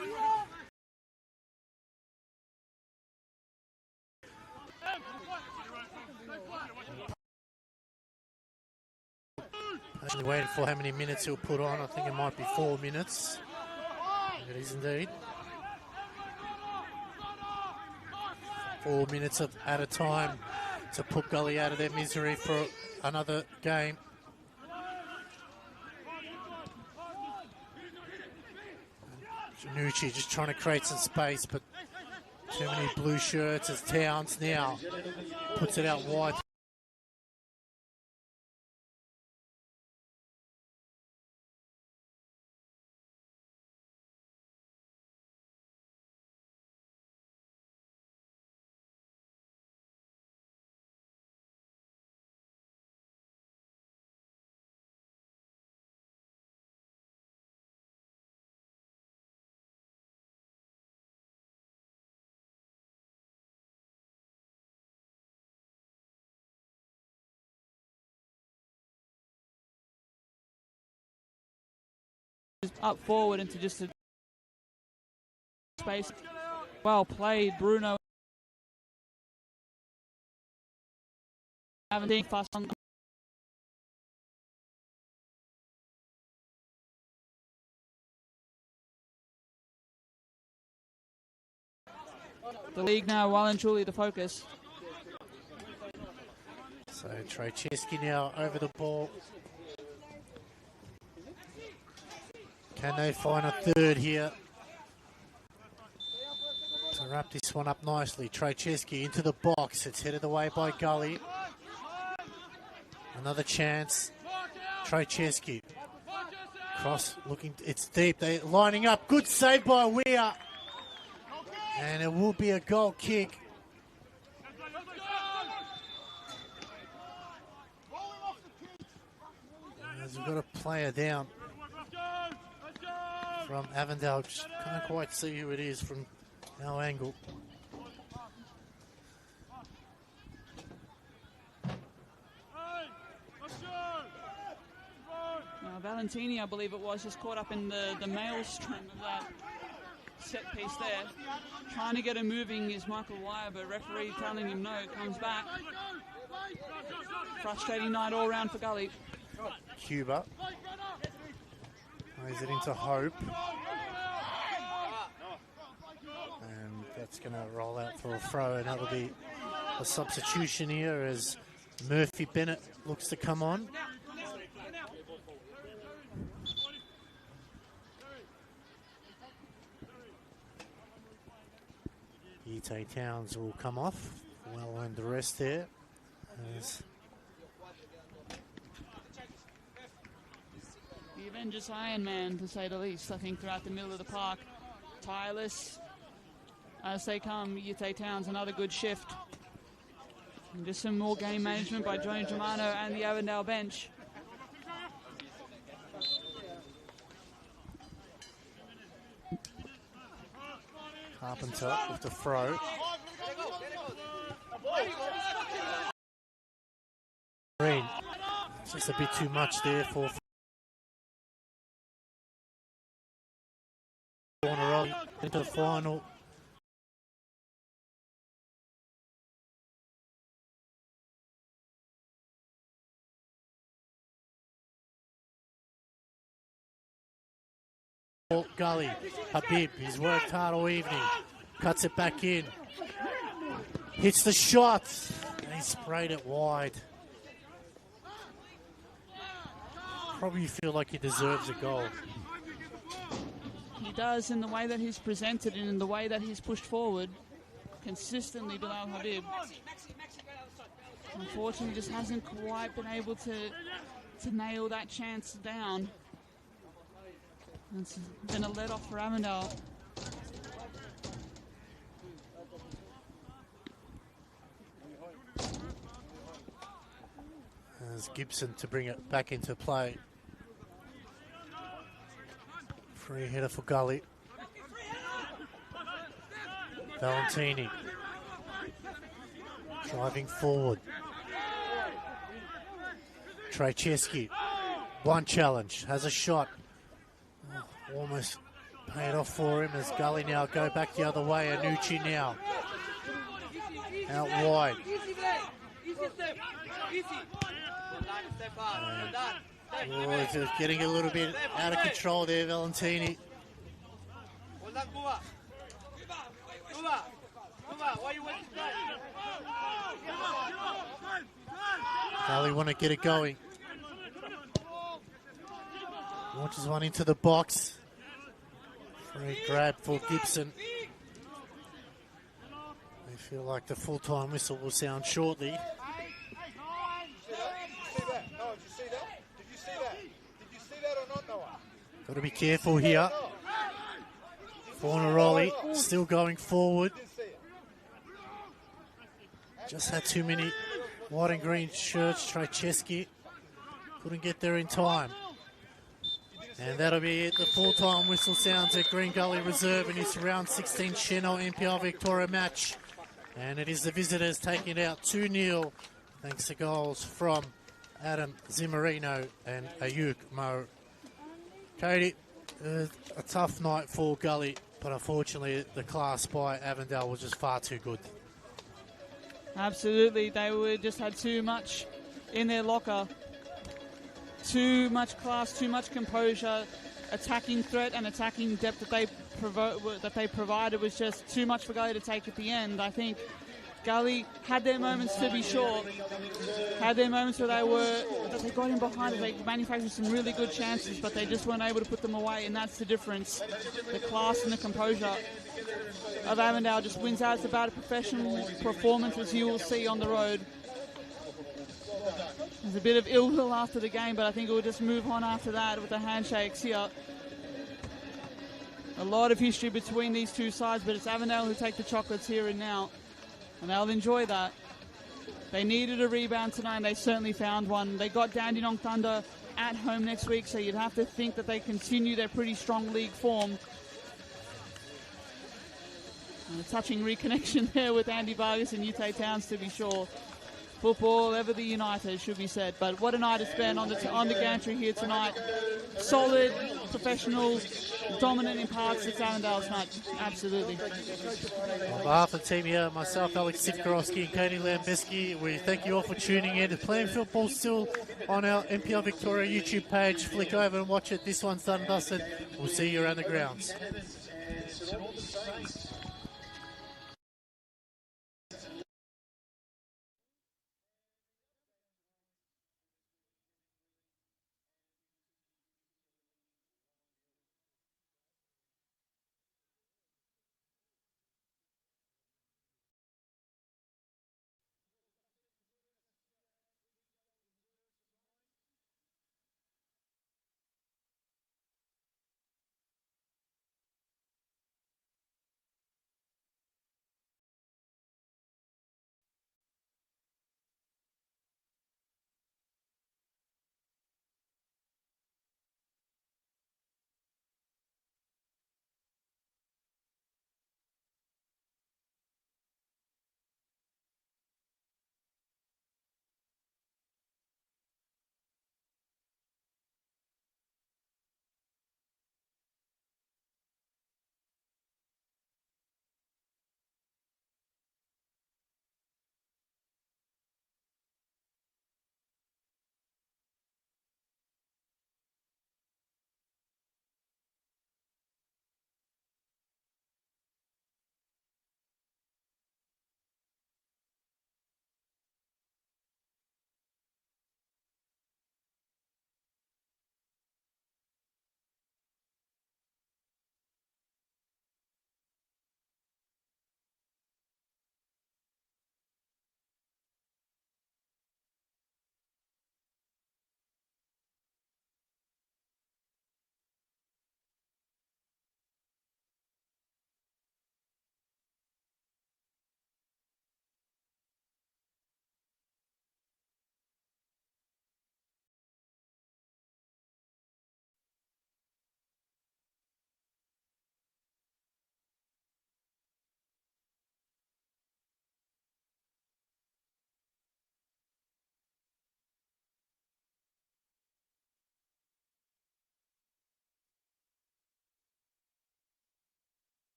Actually waiting for how many minutes he'll put on. I think it might be 4 minutes. It is indeed. 4 minutes at a time to put Gully out of their misery for another game. Janucci just trying to create some space, but too many blue shirts as Towns now puts it out wide. Up forward into just a space. Well played, Bruno. Avondale fast on. The league now well and truly the focus. So Trojczewski now over the ball. Can they find a third here to wrap this one up nicely? Trojczewski into the box. It's headed away by Gully. Another chance. Trojczewski. Cross looking. It's deep. They're lining up. Good save by Weir. And it will be a goal kick. As we've got a player down from Avondale. Just can't quite see who it is from our angle. Now Valentini, I believe it was, just caught up in the maelstrom of that set piece there. Trying to get him moving is Michael Wire, but referee telling him no, comes back. Frustrating night all round for Gully. Cuba. Plays it into Hope. And that's going to roll out for a throw, and that'll be a substitution here as Murphy Bennett looks to come on. Ite Towns will come off. Well earned the rest there. As the Avengers Iron Man, to say the least, I think, throughout the middle of the park. Tireless as they come. Ite Towns, another good shift. And just some more game management by Johnny Germano and the Avondale bench. Carpenter with the throw. Green. It's just a bit too much there for corner into the final. Gully, Habib, he's worked hard all evening, cuts it back in, hits the shot, and he sprayed it wide. probably feel like he deserves a goal. He does, in the way that he's presented and in the way that he's pushed forward consistently, Bilal Habib. Unfortunately, just hasn't quite been able to nail that chance down. It's been a let-off for Avondale. There's Gibson to bring it back into play. Free header for Gully. Valentini driving forward. Trajcheski, one challenge, has a shot. Oh, almost paid off for him as Gully now go back the other way. Anucci now out wide. Oh, it's just getting a little bit out of control there, Valentini. Gully want to get it going. Launches one into the box. Free grab for Gibson. They feel like the full-time whistle will sound shortly. Got to be careful here. Fornaroli still going forward. Just had too many white and green shirts. Trajcheski couldn't get there in time. And that'll be it. The full-time whistle sounds at Green Gully Reserve in this round 16 Senol NPL Victoria match. And it is the visitors taking it out 2-0 thanks to goals from Adam Zimmerino and Ayuk Mo. Katie, a tough night for Gully, but unfortunately the class by Avondale was just far too good. Absolutely, they just had too much in their locker. Too much class, too much composure. Attacking threat and attacking depth that they provided was just too much for Gully to take at the end. I think Gully had their moments, to be sure. Had their moments where they got in behind it. They manufactured some really good chances, but they just weren't able to put them away, and that's the difference. The class and the composure of Avondale just wins out. It's about a professional performance, as you will see on the road. There's a bit of ill will after the game, but I think it will just move on after that with the handshakes here. A lot of history between these two sides, but it's Avondale who take the chocolates here and now. And they'll enjoy that. They needed a rebound tonight, and they certainly found one. They got Dandenong Thunder at home next week, so you'd have to think that they continue their pretty strong league form. And a touching reconnection there with Andy Vargas and Ute Towns, to be sure. Football, ever the United, should be said. But what a night it's been on the gantry here tonight. Solid, professional, dominant in parts. It's Avondale's night, absolutely. On behalf of the team here, myself, Alex Sivkorowski and Katie Lambeski, we thank you all for tuning in. Playing football still on our NPL Victoria YouTube page. Flick over and watch it. This one's done and dusted. We'll see you around the grounds.